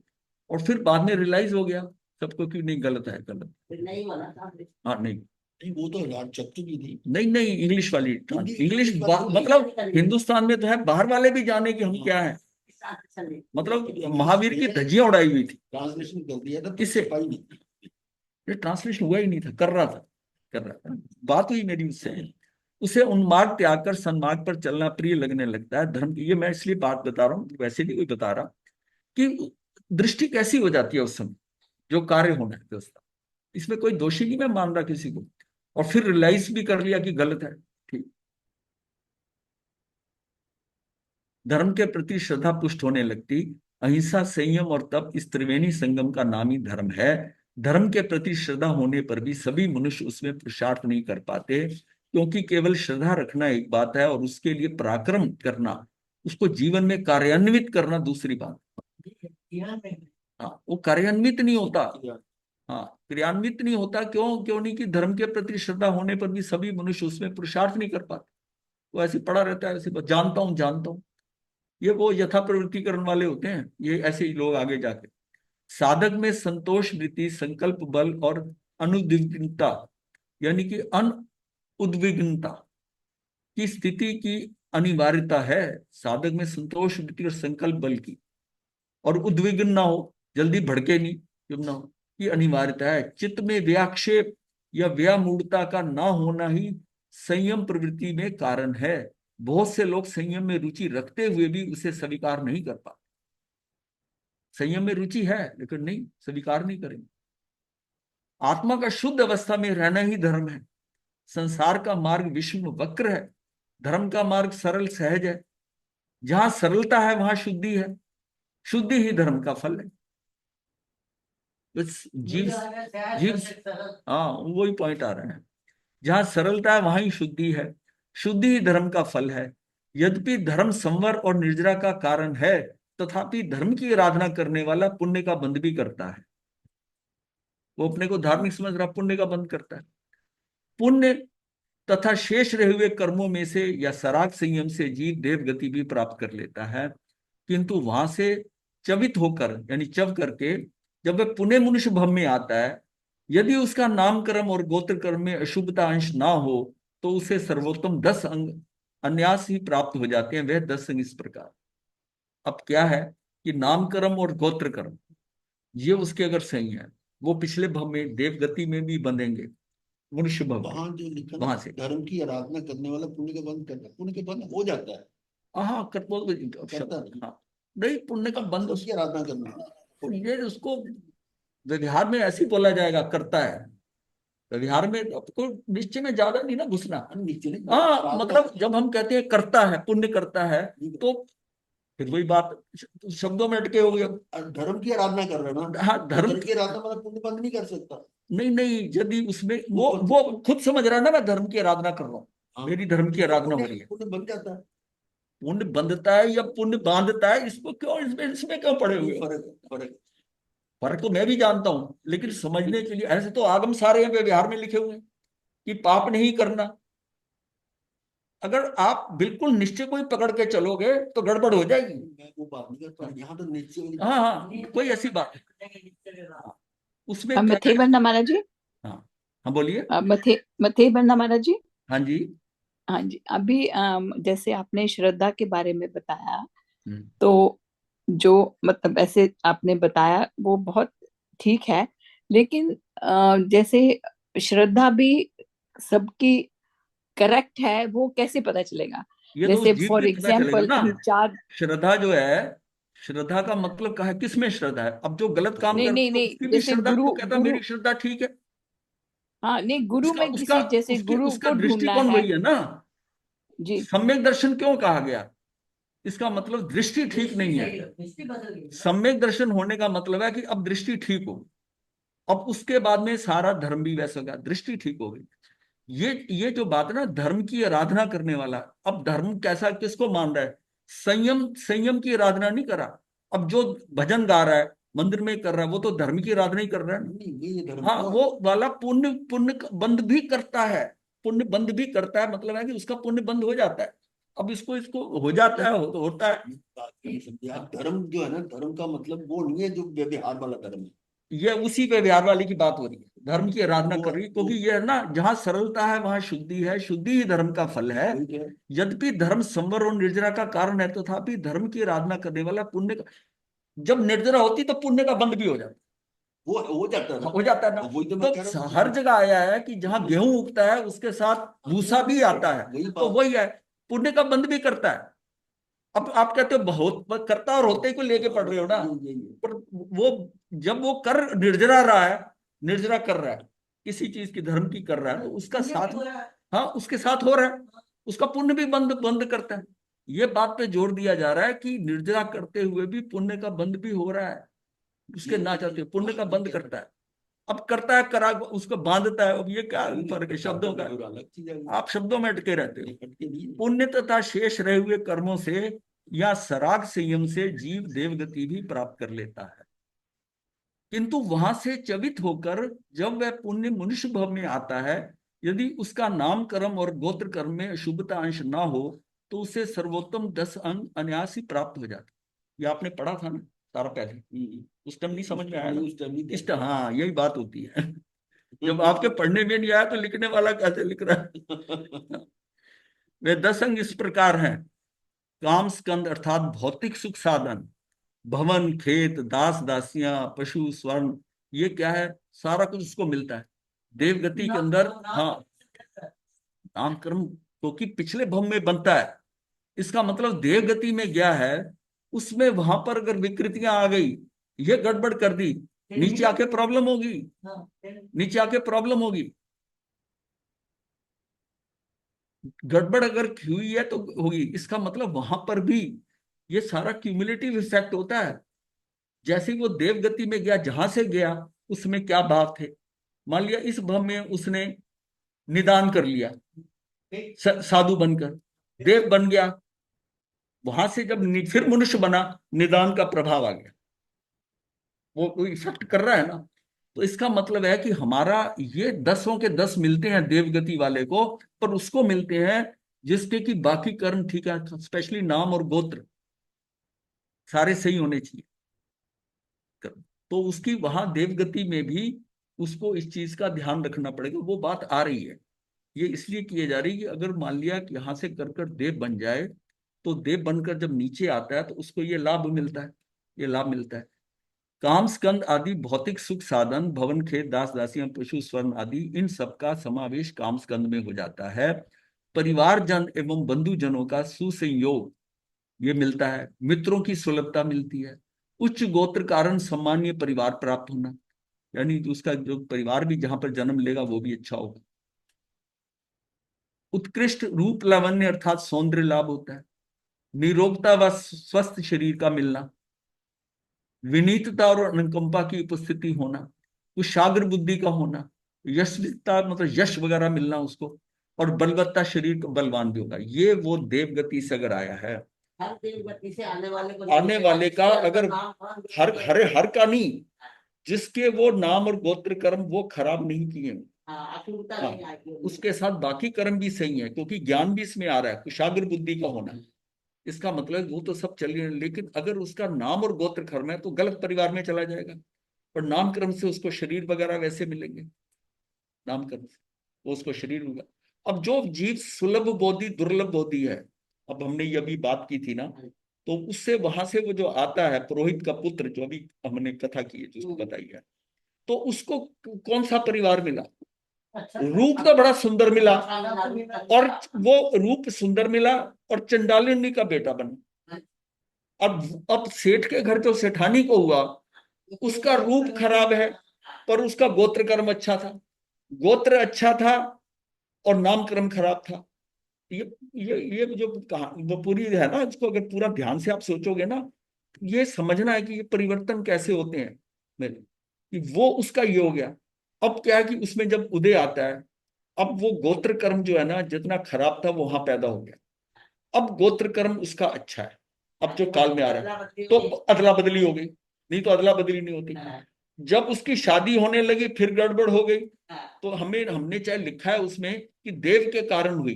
और फिर बाद में रियलाइज हो गया सबको कि नहीं, गलत है, गलत। फिर नहीं बना था। हाँ, नहीं नहीं, वो तो यार जब चुकी थी। नहीं नहीं, इंग्लिश वाली इंग्लिश वाली मतलब हिंदुस्तान में तो है, बाहर वाले भी जाने कि हम क्या है। मतलब महावीर की धज्जियां उड़ाई हुई थी, ट्रांसलेशन कर दिया था, किससे? छपाई नहीं। ये ट्रांसलेशन हुआ ही नहीं था, कर रहा था। बात हुई मेरी उससे, उसे उन्मार्ग त्याग कर सन्मार्ग पर चलना प्रिय लगने लगता है, धर्म की। ये मैं इसलिए बात बता रहा हूँ, वैसे नहीं कोई बता रहा, कि दृष्टि कैसी हो जाती है उस समय, जो कार्य होना है व्यवस्था, इसमें कोई दोषी नहीं मैं मान रहा किसी को, और फिर रियलाइज भी कर लिया कि गलत है, ठीक। धर्म के प्रति श्रद्धा पुष्ट होने लगती, अहिंसा, संयम और तप इस त्रिवेणी संगम का नाम ही धर्म है। धर्म के प्रति श्रद्धा होने पर भी सभी मनुष्य उसमें पुरुषार्थ नहीं कर पाते, क्योंकि केवल श्रद्धा रखना एक बात है और उसके लिए पराक्रम करना, उसको जीवन में कार्यान्वित करना दूसरी बात। हाँ, वो कार्यान्वित नहीं होता। हाँ, क्रियान्वित नहीं होता। क्यों नहीं? कि धर्म के प्रति श्रद्धा होने पर भी सभी मनुष्य उसमें पुरुषार्थ नहीं कर पाते, वो ऐसे पड़ा रहता है, ऐसे जानता हूं। ये वो यथा प्रवृत्तिकरण वाले होते हैं, ये ऐसे ही लोग आगे जाके। साधक में संतोष वृत्ति, संकल्प बल और अनुद्विग्नता, यानी कि अनउद्विग्नता की स्थिति की अनिवार्यता है। साधक में संतोष वृत्ति और संकल्प बल की, और उद्विग्न ना हो, जल्दी भड़के नहीं, क्यों ना हो, ये अनिवार्यता है। चित्त में व्याक्षेप या व्यामूढ़ता का ना होना ही संयम प्रवृत्ति में कारण है। बहुत से लोग संयम में रुचि रखते हुए भी उसे स्वीकार नहीं कर पाते। संयम में रुचि है लेकिन नहीं स्वीकार नहीं करेंगे। आत्मा का शुद्ध अवस्था में रहना ही धर्म है। संसार का मार्ग विषम वक्र है, धर्म का मार्ग सरल सहज है। जहां सरलता है वहां शुद्धि है, शुद्धि ही धर्म का फल है। बस जीव जीव हाँ वही पॉइंट आ रहा है। जहां सरलता है वहां ही शुद्धि है, शुद्धि ही धर्म का फल है। यद्यपि धर्म संवर और निर्जरा का कारण है, तथापि धर्म की आराधना करने वाला पुण्य का बंध भी करता है। वो अपने को धार्मिक समझ रहा, पुण्य का बंध करता है। पुण्य तथा शेष रहे हुए कर्मों में से या सराग संयम से जीव देव गति भी प्राप्त कर लेता है, किंतु वहां से चवित होकर यानी चव करके जब वह पुण्य मनुष्य भव में आता है, यदि उसका नामकर्म और गोत्र कर्म में अशुभता अंश ना हो तो उसे सर्वोत्तम 10 अंग अन्यास ही प्राप्त हो जाते हैं। वह 10 अंग इस प्रकार। अब क्या है कि नामकर्म और गोत्र कर्म ये उसके अगर सही है, वो पिछले भव में देव गति में भी बंधेंगे, मनुष्य भव में। वहां जो लिखा वहां ना, से धर्म की आराधना करने वाला पुण्य का बंद करता है, पुण्य के बंद हो जाता है। हाँ कर बोल करता नहीं। हाँ नहीं, पुण्य का बंध उसकी आराधना करना ये उसको व्यवहार में ऐसे ही बोला जाएगा, करता है। व्यवहार में आपको निश्चय में ज्यादा नहीं ना घुसना। नीचे नहीं, हाँ आराधना मतलब जब हम कहते हैं करता है, पुण्य करता है, तो फिर वही बात शब्दों में अटके हो गए। धर्म की आराधना कर रहे हो ना। हाँ धर्म धर्म की आराधना मतलब पुण्य बंद नहीं कर सकता। नहीं नहीं, यदि उसमें वो खुद समझ रहा है ना मैं धर्म की आराधना कर रहा हूँ, हाँ, मेरी धर्म की आराधना हो रही है। पुण्य बन जाता है। पुण्य बंधता है या पुण्य बांधता है, इसको क्यों इसमें क्यों पड़े हुए हो? फर्क फर्क तो मैं भी जानता हूं, लेकिन समझने के लिए ऐसे तो आगम सारे हैं व्यवहार में लिखे हुए हैं कि पाप नहीं करना। अगर आप बिल्कुल निश्चय को ही पकड़ के चलोगे तो गड़बड़ हो जाएगी। मैं वो बात नहीं करता, यहाँ तो निश्चय वाली हाँ हाँ कोई ऐसी बात नहीं। उसमें क्या मथे है? बनना महाराज जी। हाँ हाँ बोलिए। मथे मथे बनना महाराज जी। हाँ जी। हाँ जी, अभी जैसे आपने श्रद्धा के बारे में बताया, हम्म, तो जो मतलब ऐसे आपने बताया वो बहुत ठीक है, लेकिन जैसे श्रद्धा भी सबकी करेक्ट है वो कैसे पता चलेगा? ये तो उस जैसे जीव फॉर पे पता चलेगा एग्जाम्पल ना। कि चार। श्रद्धा जो है, श्रद्धा का मतलब क्या है, किसमें श्रद्धा है? अब जो गलत काम नहीं करता नहीं है नहीं, उसकी भी जैसे श्रद्धा, गुरु वो कहता है गुरु मेरी श्रद्धा ठीक है। हाँ नहीं, गुरु उसका में उसका किसी जैसे उसकी गुरु उसका को ढूंढना दृष्टिकोण है। वही है ना। जी। सम्यक दर्शन क्यों कहा गया? इसका मतलब दृष्टि ठीक नहीं है। सम्यक दर्शन होने का मतलब है कि अब दृष्टि ठीक हो, अब उसके बाद में सारा धर्म भी वैसा होगा, दृष्टि ठीक हो गई। ये जो बात है ना, धर्म की आराधना करने वाला, अब धर्म कैसा किसको मान रहा है? संयम, संयम की आराधना नहीं करा। अब जो भजन गा रहा है, मंदिर में कर रहा है, वो तो धर्म की आराधना ही कर रहा है ना। नहीं, ये धर्म हाँ वो वाला पुण्य पुण्य बंद भी करता है, पुण्य बंद भी करता है, मतलब है कि उसका पुण्य बंद हो जाता है। अब इसको इसको हो जाता है, तो होता है। बात नहीं समझे आप। धर्म जो है ना, धर्म का मतलब वो नहीं है जो व्यवहार वाला धर्म है। ये उसी पे व्यवहार वाली की बात हो रही है, धर्म की आराधना कर रही है, क्योंकि वो ये है ना, जहां सरलता है वहां शुद्धि है, शुद्धि ही धर्म का फल है। वही है। यद्यपि धर्म संवर और निर्जरा का कारण है, तथापि धर्म की आराधना करने वाला पुण्य का, जब निर्जरा होती तो पुण्य का बंध भी हो जाता वो हो जाता है है, ना। हो जाता है ना। वही तो मैं कह रहा तो हूँ। हर जगह आया है कि जहां गेहूं उगता है उसके साथ भूसा भी आता है, वही तो बात। वही है, पुण्य का बंध भी करता है। अब आप कहते हो बहुत करता और होते को लेके पढ़ रहे हो ना, यही है। पर वो जब वो कर निर्जरा रहा है, निर्जरा कर रहा है, किसी चीज की धर्म की कर रहा है, तो उसका साथ, हाँ उसके साथ हो रहा है, उसका पुण्य भी बंद बंद करता है। ये बात पे जोर दिया जा रहा है कि निर्जरा करते हुए भी पुण्य का बंद भी हो रहा है, उसके ना चाहते हुए पुण्य का बंद करता है। अब करता है, करा उसको बांधता है। अब ये क्या फर्क है शब्दों का? अलग चीज है। आप शब्दों में अटके रहते हो। हटके नहीं है। पुण्य तथा शेष रहे हुए कर्मों से या सराग संयम से जीव देवगति भी प्राप्त कर लेता है, किंतु वहां से चवित होकर जब वह पुण्य मनुष्य भव में आता है, यदि उसका नाम कर्म और गोत्र कर्म में अशुभता अंश ना हो तो उसे सर्वोत्तम 10 अंग अनायास ही प्राप्त हो जाता। ये आपने पढ़ा था ना सारा पहले, उस टाइम नहीं समझ में आया ना? उस टाइम नहीं इस टाइम हाँ यही बात होती है। जब आपके पढ़ने में नहीं आया तो लिखने वाला कैसे लिख रहा है? वे 10 अंग इस प्रकार हैं। काम स्कंद अर्थात भौतिक सुख साधन, भवन खेत दास दासियां पशु स्वर्ण, ये क्या है, सारा कुछ उसको मिलता है देवगति के अंदर। हाँ नामकर्म क्योंकि पिछले भव में बनता है, इसका मतलब देवगति में गया है, उसमें वहां पर अगर विकृतियां आ गई, ये गड़बड़ कर दी, नीचे आके प्रॉब्लम होगी, नीचे आके प्रॉब्लम होगी। गड़बड़ अगर हुई है तो होगी, इसका मतलब वहां पर भी ये सारा क्यूमुलेटिव इफेक्ट होता है। जैसे ही वो देवगति में गया, जहां से गया उसमें क्या भाव थे। मान लिया इस भाव में उसने निदान कर लिया, साधु बनकर देव बन गया, वहां से जब फिर मनुष्य बना, निदान का प्रभाव आ गया, वो इफेक्ट कर रहा है ना। तो इसका मतलब है कि हमारा ये 10 के 10 मिलते हैं देवगति वाले को, पर उसको मिलते हैं जिसके कि बाकी कर्म ठीक है, स्पेशली नाम और गोत्र सारे सही होने चाहिए। तो उसकी वहां देवगति में भी उसको इस चीज का ध्यान रखना पड़ेगा। वो बात आ रही है, ये इसलिए किए जा रही है कि अगर मान लिया कि यहां से कर देव बन जाए, तो देव बनकर जब नीचे आता है तो उसको ये लाभ मिलता है, ये लाभ मिलता है। काम स्कंद आदि भौतिक सुख साधन, भवन खेत दास दासियां पशु स्वर्ण आदि, इन सब का समावेश काम स्कंद में हो जाता है। परिवारजन एवं बंधुजनों का सुसंयोग ये मिलता है, मित्रों की सुलभता मिलती है, उच्च गोत्र कारण सम्मानीय परिवार प्राप्त होना, यानी उसका जो परिवार भी जहां पर जन्म लेगा वो भी अच्छा होगा। उत्कृष्ट रूप लावण्य अर्थात सौंदर्य लाभ होता है, निरोगता व स्वस्थ शरीर का मिलना, विनीतता और अनुकंपा की उपस्थिति होना, कुशाग्र बुद्धि का होना, यशविकता मतलब यश वगैरह मिलना उसको, और बलवत्ता शरीर का बलवान भी होगा। ये वो देवगति से अगर आया है, हर देवगति से आने वाले का अगर हर का नहीं, जिसके वो नाम और गोत्र कर्म वो खराब नहीं किए, अशुभता नहीं आएगी, उसके साथ बाकी कर्म भी सही है, क्योंकि ज्ञान भी इसमें आ रहा है, कुशाग्र बुद्धि का होना। इसका मतलब वो तो सब चलिए, लेकिन अगर उसका नाम और गोत्र कर्म है तो गलत परिवार में चला जाएगा, और नामकर्म से उसको शरीर वगैरह वैसे मिलेंगे, नामकर्म से वो उसको शरीर होगा। अब जो जीव सुलभ बोधि दुर्लभ बोधि है, अब हमने ये अभी बात की थी ना, तो उससे वहां से वो जो आता है पुरोहित का पुत्र, जो अभी हमने कथा की है, जिसको बताई है, तो उसको कौन सा परिवार मिला? रूप तो बड़ा सुंदर मिला, और वो रूप सुंदर मिला और चंडालिनी का बेटा बना। अब सेठ के घर जो सेठानी को हुआ, उसका रूप खराब है पर उसका गोत्र कर्म अच्छा था, गोत्र अच्छा था और नामकर्म खराब था। ये जो कहानी वो पूरी है ना, इसको अगर पूरा ध्यान से आप सोचोगे ना, ये समझना है कि ये परिवर्तन कैसे होते हैं मेरे, कि वो उसका ये हो गया। अब क्या है कि उसमें जब उदय आता है, अब वो गोत्र कर्म जो है ना, जितना खराब था वो वहां पैदा हो गया, अब गोत्र कर्म उसका अच्छा है, अब जो काल में आ रहा है, तो अदला बदली हो गई, नहीं तो अदला बदली नहीं होती। जब उसकी शादी होने लगी फिर गड़बड़ हो गई, तो हमने चाहे लिखा है उसमें कि देव के कारण हुई,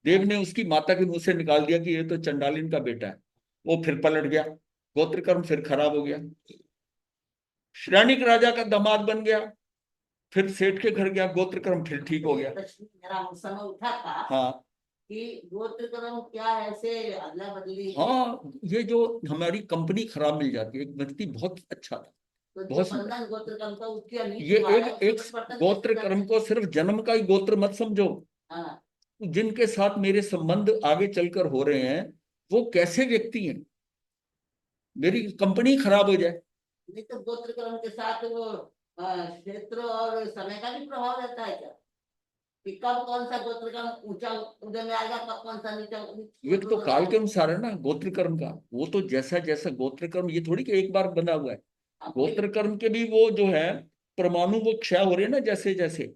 देव ने उसकी माता के मुंह से निकाल दिया कि ये तो चंडालिन का बेटा है, वो फिर पलट गया, गोत्र कर्म फिर खराब हो गया। श्रेणिक राजा का दामाद बन गया, फिर सेठ के घर गया, गोत्र कर्म फिर ठीक हो गया। मेरा समय उठा था हाँ कि गोत्र कर्म क्या ऐसे अदला बदली। हाँ, ये जो हमारी कंपनी खराब मिल जाती है, एक व्यक्ति बहुत अच्छा था, तो बहुत बंधन गोत्र कर्म का उसकी ये एक गोत्र कर्म को सिर्फ जन्म का ही गोत्र मत समझो, जिनके साथ मेरे संबंध आगे चलकर हो रहे हैं वो कैसे व्यक्ति हैं, मेरी कंपनी खराब हो जाए। नहीं तो गोत्र कर्म के साथ वो क्षेत्र और समय का भी प्रभाव रहता है क्या, कि कब कौन सा गोत्र कर्म ऊंचा उदय में आएगा, कब कौन सा नीचा। ये तो काल के अनुसार है ना गोत्र कर्म का, वो तो जैसा जैसा गोत्र कर्म, ये थोड़ी कि एक बार बना हुआ है, गोत्र कर्म के भी वो जो है परमाणु वो क्षय हो रहे हैं ना, जैसे जैसे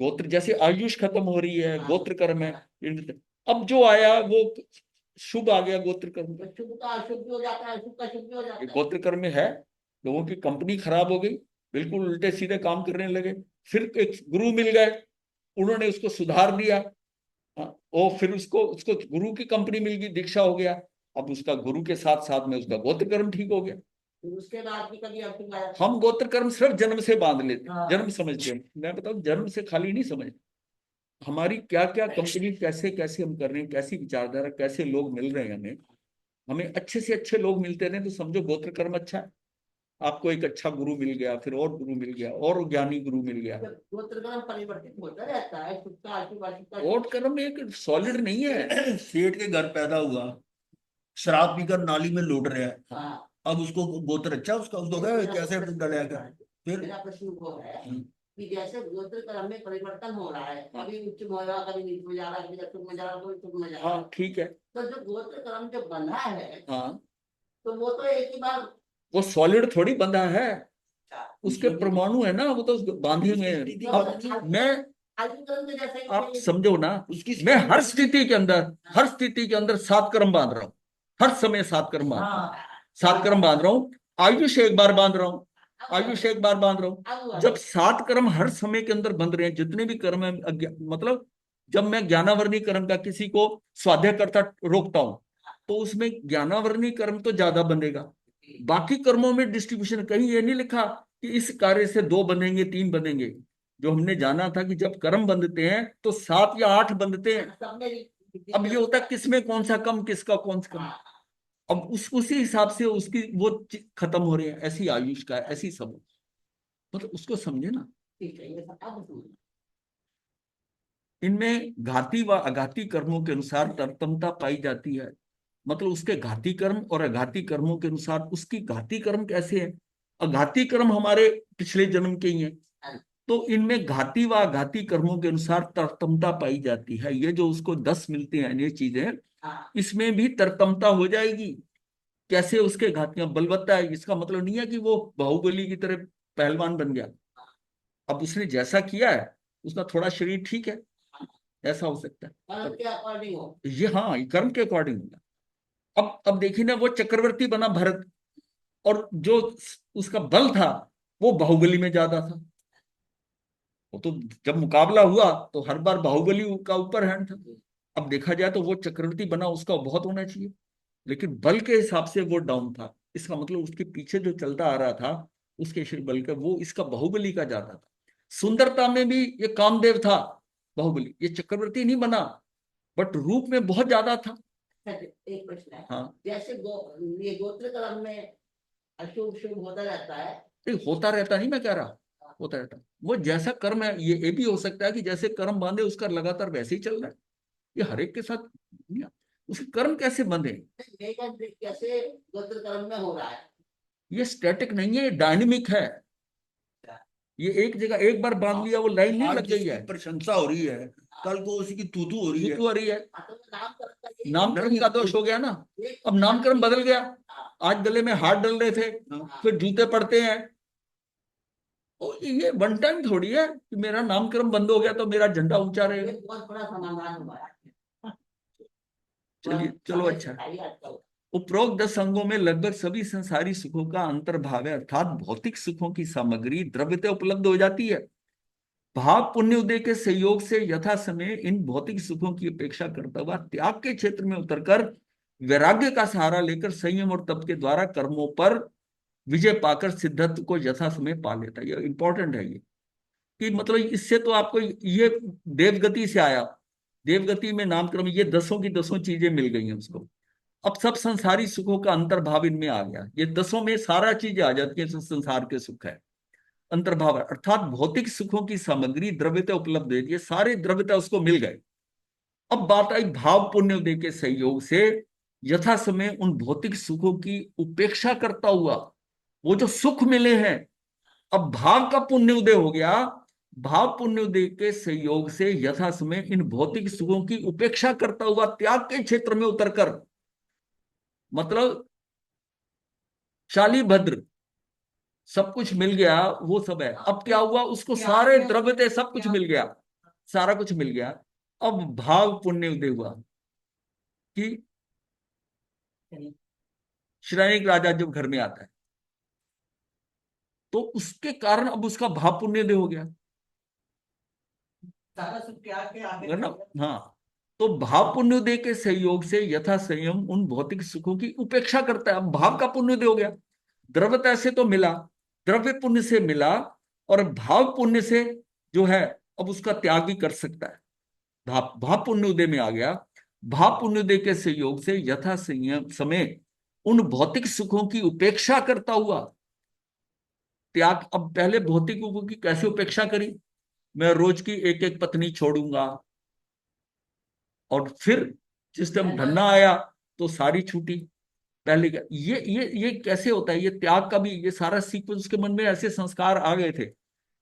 गोत्र, जैसे आयुष खत्म हो रही है, गोत्र कर्म है। अब जो आया वो शुभ आ गया, गोत्र कर्म का शुभ का अशुभ भी हो जाता है, अशुभ का शुभ भी हो जाता है। गोत्र कर्म में है, लोगों की कंपनी खराब हो गई, बिल्कुल उल्टे सीधे काम करने लगे, फिर एक गुरु मिल गए, उन्होंने उसको सुधार दिया, और फिर उसको उसको गुरु की कंपनी मिल गई, दीक्षा हो गया, अब उसका गुरु के साथ साथ में उसका गोत्र कर्म ठीक हो गया। उसके बाद भी कभी अशुभ आया। हम गोत्र कर्म सिर्फ जन्म से बांध लेते हैं, जन्म समझते हैं, मैं बताऊं जन्म से खाली नहीं समझ, हमारी क्या क्या कंपनी कैसे कैसे हम कर रहे हैं, कैसी विचारधारा, कैसे लोग मिल रहे हैं हमें, हमें अच्छे से अच्छे लोग मिलते रहे तो समझो गोत्र कर्म अच्छा है। आपको एक अच्छा गुरु मिल गया, फिर और गुरु मिल गया, और ज्ञानी गुरु मिल गया। गोत्र कर्म परिवर्तित होता रहता है, शुभ का अशुभ, अशुभ का गोत्र कर्म एक सॉलिड नहीं है। सेठ के घर पैदा हुआ, शराब पीकर नाली में लौट रहा है, अब उसको गोत्र अच्छा उसका, उसको कैसे डलेगा। फिर मेरा प्रश्न वो है कि जैसे गोत्र कर्म में परिवर्तन हो रहा है, कभी उच्च में हो रहा है, कभी नीचे में जा रहा है, कभी अशुभ में जा रहा है, कभी शुभ में जा रहा है। हाँ ठीक है, तो जो गोत्र कर्म जो बंधा है, हाँ तो वो तो एक ही बार वो सॉलिड थोड़ी बंधा है, उसके परमाणु है ना, वो तो बांधे हुए हैं। अब मैं, आदिकर्म के जैसे आप समझो ना, उसकी मैं हर स्थिति के अंदर 7 कर्म बांध रहा हूँ, हर समय 7 कर्म बांध रहा हूँ, हाँ 7 कर्म बांध रहा हूँ। आयुष एक बार बांध रहा हूँ, आयुष एक बार बांध रहा हूँ। अब जब 7 कर्म हर समय के अंदर बंध रहे हैं, जितने भी कर्म है, मतलब जब मैं ज्ञानावर्णी कर्म का किसी को स्वाध्याय करता रोकता हूं, तो उसमें ज्ञानावर्णी कर्म तो ज्यादा बंधेगा। बाकी कर्मों में डिस्ट्रीब्यूशन कहीं ये नहीं लिखा कि इस कार्य से 2 बंधेंगे 3 बंधेंगे। जो हमने जाना था कि जब कर्म बंधते हैं तो 7 या 8 बंधते हैं। सब में अब ये होता है किसमें कौन सा कम, किसका कौन सा कम। अब उसी हिसाब से उसकी वो खत्म हो रही है। ऐसी आयुष का, ऐसी सब, मतलब उसको समझे ना। ठीक है, ये सब अब समझ। इनमें घाती व अघाती कर्मों के अनुसार तरतमता पाई जाती है। मतलब उसके घाती कर्म और अघाती कर्मों के अनुसार उसकी घाती कर्म कैसे है। अघाती कर्म हमारे पिछले जन्म के ही हैं, तो इनमें घाती व अघाती कर्मों के अनुसार तरतमता पाई जाती है। ये जो उसको 10 मिलते हैं ये चीजें, हाँ इसमें भी तरतमता हो जाएगी। कैसे उसके घातियां बलवत्ता है, इसका मतलब नहीं है कि वो बाहुबली की तरह पहलवान बन गया। अब उसने जैसा किया है उसका थोड़ा शरीर ठीक है, ऐसा हो सकता है। कर्म के अकॉर्डिंग हो। ये हाँ, ये कर्म के अकॉर्डिंग होगा। अब देखिए ना, वो चक्रवर्ती बना भरत, और जो उसका बल था वो बाहुबली में ज्यादा था। वो तो जब मुकाबला हुआ तो हर बार बाहुबली का ऊपर हैंड था। अब देखा जाए तो वो चक्रवर्ती बना, उसका बहुत होना चाहिए, लेकिन बल के हिसाब से वो डाउन था। इसका मतलब उसके पीछे जो चलता आ रहा था उसके श्री बल का, वो इसका बाहुबली का ज्यादा था। सुंदरता में भी ये कामदेव था बाहुबली, ये चक्रवर्ती नहीं बना, बट रूप में बहुत ज्यादा था। एक प्रश्न है, हाँ, जैसे ये गोत्र कर्म में अशुभ शुभ होता रहता है। होता रहता नहीं, मैं कह रहा होता रहता। वो जैसा कर्म है, ये भी हो सकता है कि जैसे कर्म बांधे उसका लगातार वैसे ही चल रहा है। ये हर एक के साथ नहीं है। उसके कर्म कैसे बंधे, कैसे गोत्र कर्म में हो रहा है। ये स्टैटिक नहीं है, ये डायनेमिक है। ये एक जगह एक बार बांध लिया वो लाइन नहीं आज लग गई जिसकी है, प्रशंसा हो रही है, कल को उसी की तूतू हो रही है। हो रही है। हाँ, तो नामकरण का यही नामकरण का दोष हो गया ना। एक अब नामकरण बदल गया, आज गले में हाथ डल रहे थे, हाँ, फिर जूते पड़ते हैं। और ये वन टाइम थोड़ी है कि मेरा नामकरण बंद हो गया तो मेरा झंडा ऊंचा ये रहेगा। बहुत बड़ा समाधान हुआ है। चलिए, चलो अच्छा। बताइए आजकल। उपरोक्त 10 अंगों में लगभग सभी संसारी सुखों का अंतर्भाव है, अर्थात भौतिक सुखों की सामग्री द्रव्यता उपलब्ध हो जाती है। भाव पुण्य उदय के सहयोग से यथा समय इन भौतिक सुखों की अपेक्षा करता हुआ त्याग के क्षेत्र में उतरकर वैराग्य का सहारा लेकर संयम और तप के द्वारा कर्मों पर विजय पाकर सिद्धत्व को यथा समय पा लेता है। ये इंपॉर्टेंट है ये, कि मतलब इससे तो आपको ये देवगति से आया, देवगति में नामक्रम, ये 10 की 10 चीजें मिल गई हैं उसको। अब सब संसारी सुखों का अंतर्भाव इनमें आ गया। ये 10 में सारा चीजें आ जाती है, संसार के सुख है, अंतर्भाव है, अर्थात भौतिक सुखों की सामग्री द्रव्यता उपलब्ध है, ये सारे द्रव्यता उसको मिल गए। अब बात आई भाव पुण्य उदय के सहयोग से यथा समय उन भौतिक सुखों की उपेक्षा करता हुआ, वो जो सुख मिले हैं, अब भाव का पुण्य उदय हो गया। भाव पुण्य उदय के सहयोग से यथा समय इन भौतिक सुखों की उपेक्षा करता हुआ त्याग के क्षेत्र में उतरकर, मतलब शालीभद्र, सब कुछ मिल गया, वो सब है। अब क्या हुआ, उसको सारे द्रव्य थे, सब कुछ मिल गया, सारा कुछ मिल गया। अब भाव पुण्य उदय हुआ कि श्रैणिक राजा जब घर में आता है तो उसके कारण अब उसका भाव पुण्य उदय हो गया, सारा सुख त्याग के आगे है ना। हाँ, तो भाव पुण्योदय के सहयोग से यथा संयम उन भौतिक सुखों की उपेक्षा करता है। अब भाव का पुण्योदय हो गया, द्रव्यता से तो मिला, द्रव्य पुण्य से मिला, और भाव पुण्य से जो है अब उसका त्याग भी कर सकता है। भाव भाव पुण्योदय में आ गया। भाव पुण्योदय के सहयोग से यथा संयम समय उन भौतिक सुखों की उपेक्षा करता हुआ त्याग। अब पहले भौतिकों की कैसे उपेक्षा करी, मैं रोज की एक एक पत्नी छोड़ूंगा, और फिर जिस टाइम धन्ना आया तो सारी छूटी। पहले क्या, ये कैसे होता है, ये त्याग का भी ये सारा सीक्वेंस उसके मन में ऐसे संस्कार आ गए थे।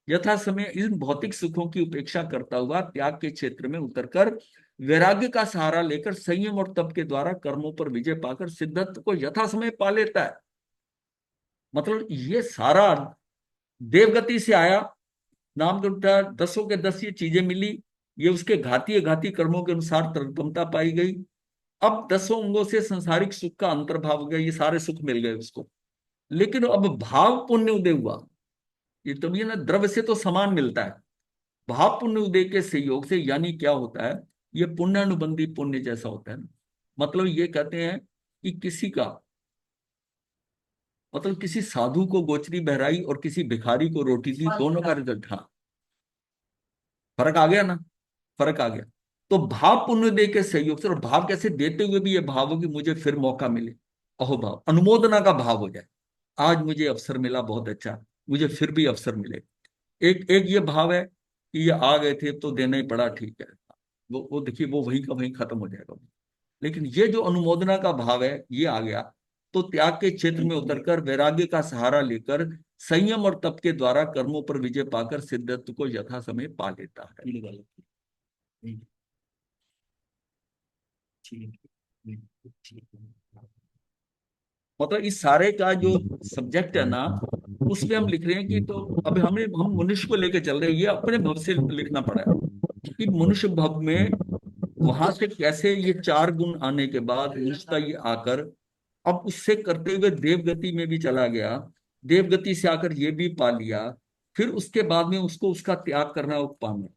यथा समय इन भौतिक सुखों की उपेक्षा करता हुआ त्याग के क्षेत्र में उतरकर वैराग्य का सहारा लेकर संयम और तप के द्वारा कर्मों पर विजय पाकर सिद्धत्व को यथा समय पा लेता है। मतलब ये सारा देवगति से आया, नाम जो उठा, 10 के 10 ये चीजें मिली, ये उसके घाती घाती कर्मों के अनुसार तरतमता पाई गई। अब 10 अंगों से संसारिक सुख का अंतर्भाव हो गया, ये सारे सुख मिल गए उसको। लेकिन अब भाव पुण्य उदय हुआ, ये तो ये ना द्रव्य से तो समान मिलता है, भाव पुण्य उदय के सहयोग से, यानी क्या होता है, ये पुण्यानुबंधी पुण्य जैसा होता है। मतलब ये कहते हैं कि किसी का, मतलब किसी साधु को गोचरी बहराई और किसी भिखारी को रोटी दी, दोनों का रिजल्ट, हाँ फर्क आ गया ना, फर्क आ गया। तो भाव पुण्य दे के सहयोग से, और भाव कैसे देते हुए भी ये भाव हो कि मुझे फिर मौका मिले, अहोभाव अनुमोदना का भाव हो जाए, आज मुझे अवसर मिला बहुत अच्छा, मुझे फिर भी अवसर मिले। एक एक ये भाव है कि ये आ गए थे तो देना ही पड़ा, ठीक है, वो देखिए वो वहीं का वहीं खत्म हो जाएगा। लेकिन ये जो अनुमोदना का भाव है ये आ गया, तो त्याग के क्षेत्र में उतरकर वैराग्य का सहारा लेकर संयम और तप के द्वारा कर्मों पर विजय पाकर सिद्धत्व को यथा समय पा लेता है। मतलब इस सारे का जो सब्जेक्ट है ना, उसमें हम लिख रहे हैं कि, तो अब हम मनुष्य को लेकर चल रहे हैं, ये अपने भव से लिखना पड़ा है कि मनुष्य भव में वहां से कैसे ये 4 गुण आने के बाद मनुष्यता ये आकर, अब उससे करते हुए देवगति में भी चला गया, देवगति से आकर ये भी पा लिया, फिर उसके बाद में उसको उसका त्याग करना उपा में।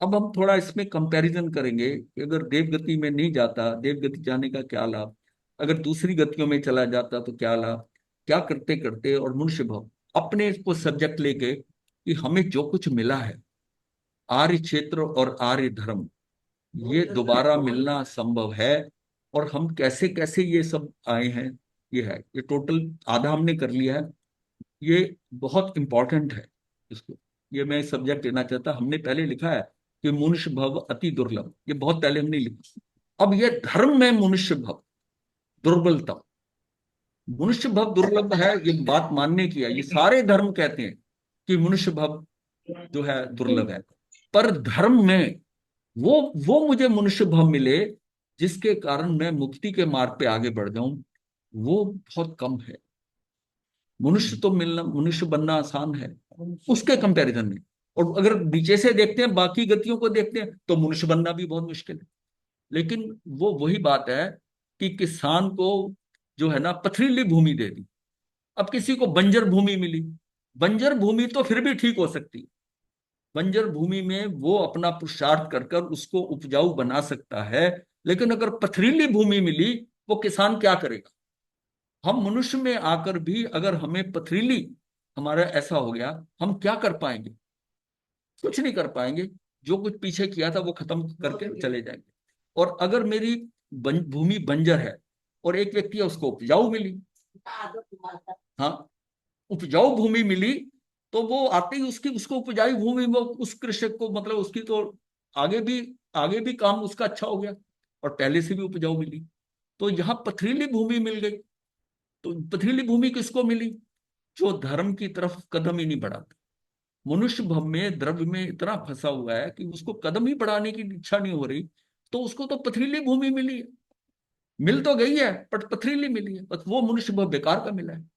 अब हम थोड़ा इसमें कंपैरिजन करेंगे कि अगर देवगति में नहीं जाता, देवगति जाने का क्या लाभ, अगर दूसरी गतियों में चला जाता तो क्या लाभ, क्या करते करते, और मनुष्य भव अपने को सब्जेक्ट लेके कि हमें जो कुछ मिला है, आर्य क्षेत्र और आर्य धर्म, ये दोबारा मिलना संभव है, और हम कैसे कैसे ये सब आए हैं, ये है, ये टोटल आधा हमने कर लिया है। ये बहुत इंपॉर्टेंट है, इसको ये मैं सब्जेक्ट लेना चाहता, हमने पहले लिखा है कि मनुष्य भव अति दुर्लभ, ये बहुत पहले हमने लिखा। अब ये धर्म में मनुष्य भव दुर्बलतम, मनुष्य भव दुर्लभ है, ये बात मानने की है, ये सारे धर्म कहते हैं कि मनुष्य भव जो है दुर्लभ है, पर धर्म में वो मुझे मनुष्य भव मिले जिसके कारण मैं मुक्ति के मार्ग पे आगे बढ़ जाऊं, वो बहुत कम है। मनुष्य तो मिलना, मनुष्य बनना आसान है उसके कंपैरिजन में, और अगर नीचे से देखते हैं, बाकी गतियों को देखते हैं, तो मनुष्य बनना भी बहुत मुश्किल है। लेकिन वो वही बात है कि किसान को जो है ना पथरीली भूमि दे दी, अब किसी को बंजर भूमि मिली, बंजर भूमि तो फिर भी ठीक हो सकती है, बंजर भूमि में वो अपना पुरुषार्थ कर कर उसको उपजाऊ बना सकता है। लेकिन अगर पथरीली भूमि मिली, वो किसान क्या करेगा। हम मनुष्य में आकर भी अगर हमें पथरीली, हमारा ऐसा हो गया, हम क्या कर पाएंगे, कुछ नहीं कर पाएंगे, जो कुछ पीछे किया था वो खत्म करके चले जाएंगे। और अगर मेरी भूमि बंजर है और एक व्यक्ति है उसको उपजाऊ मिली, हाँ उपजाऊ भूमि मिली, तो वो आते ही उसकी उसको उपजाऊ भूमि में उस कृषक को, मतलब उसकी तो आगे भी काम उसका अच्छा हो गया, और पहले से भी उपजाऊ मिली। तो यहाँ पथरीली भूमि मिल गई, तो पथरीली भूमि किसको मिली, जो धर्म की तरफ कदम ही नहीं बढ़ाता। मनुष्य भव में द्रव्य में इतना फंसा हुआ है कि उसको कदम ही बढ़ाने की इच्छा नहीं हो रही, तो उसको तो पथरीली भूमि मिली है, मिल तो गई है पर पथरीली मिली है, बस वो मनुष्य भव बेकार का मिला है।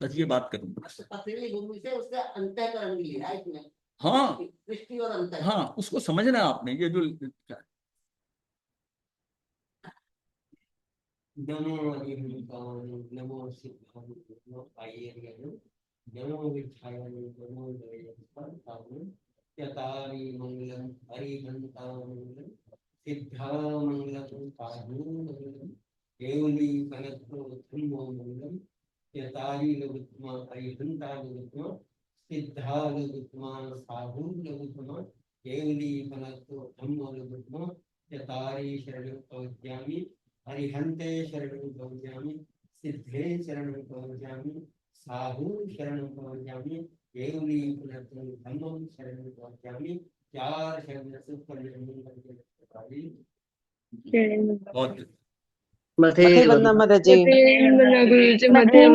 बस ये बात करूंगा। पथरीली भूमि से उसके अंतःकरण भी लिया है इसमें, हाँ दृष्टि और अंतःकरण। हाँ, उसको समझना है आपने, ये जो नमो नमो सिद्धाय नमो आयर्यं नमो विद्याय नमो दयस्पदाय यतारि मंगलम हरिहंतामंगलम सिद्धामंगलम साधुमंगलम केवली फलतो धम्मो मंगलम यतारि लघुत्तमा हरिहंता लघुत्तमा सिद्धा लघुत्तमा साधु लघुत्तमा केवली फलतो धम्मो लघुत्तमा यतारि शरणं प्रपद्यामि हरिहंते शरणं प्रपद्यामि सिद्धे शरणं प्रपद्यामि साधु शरणं प्रपद्यामि केवली फलतो धम्मं शरणं प्रपद्यामि। 4 शरण सुपरिणं करके बहुत मथे बंदा मत जी।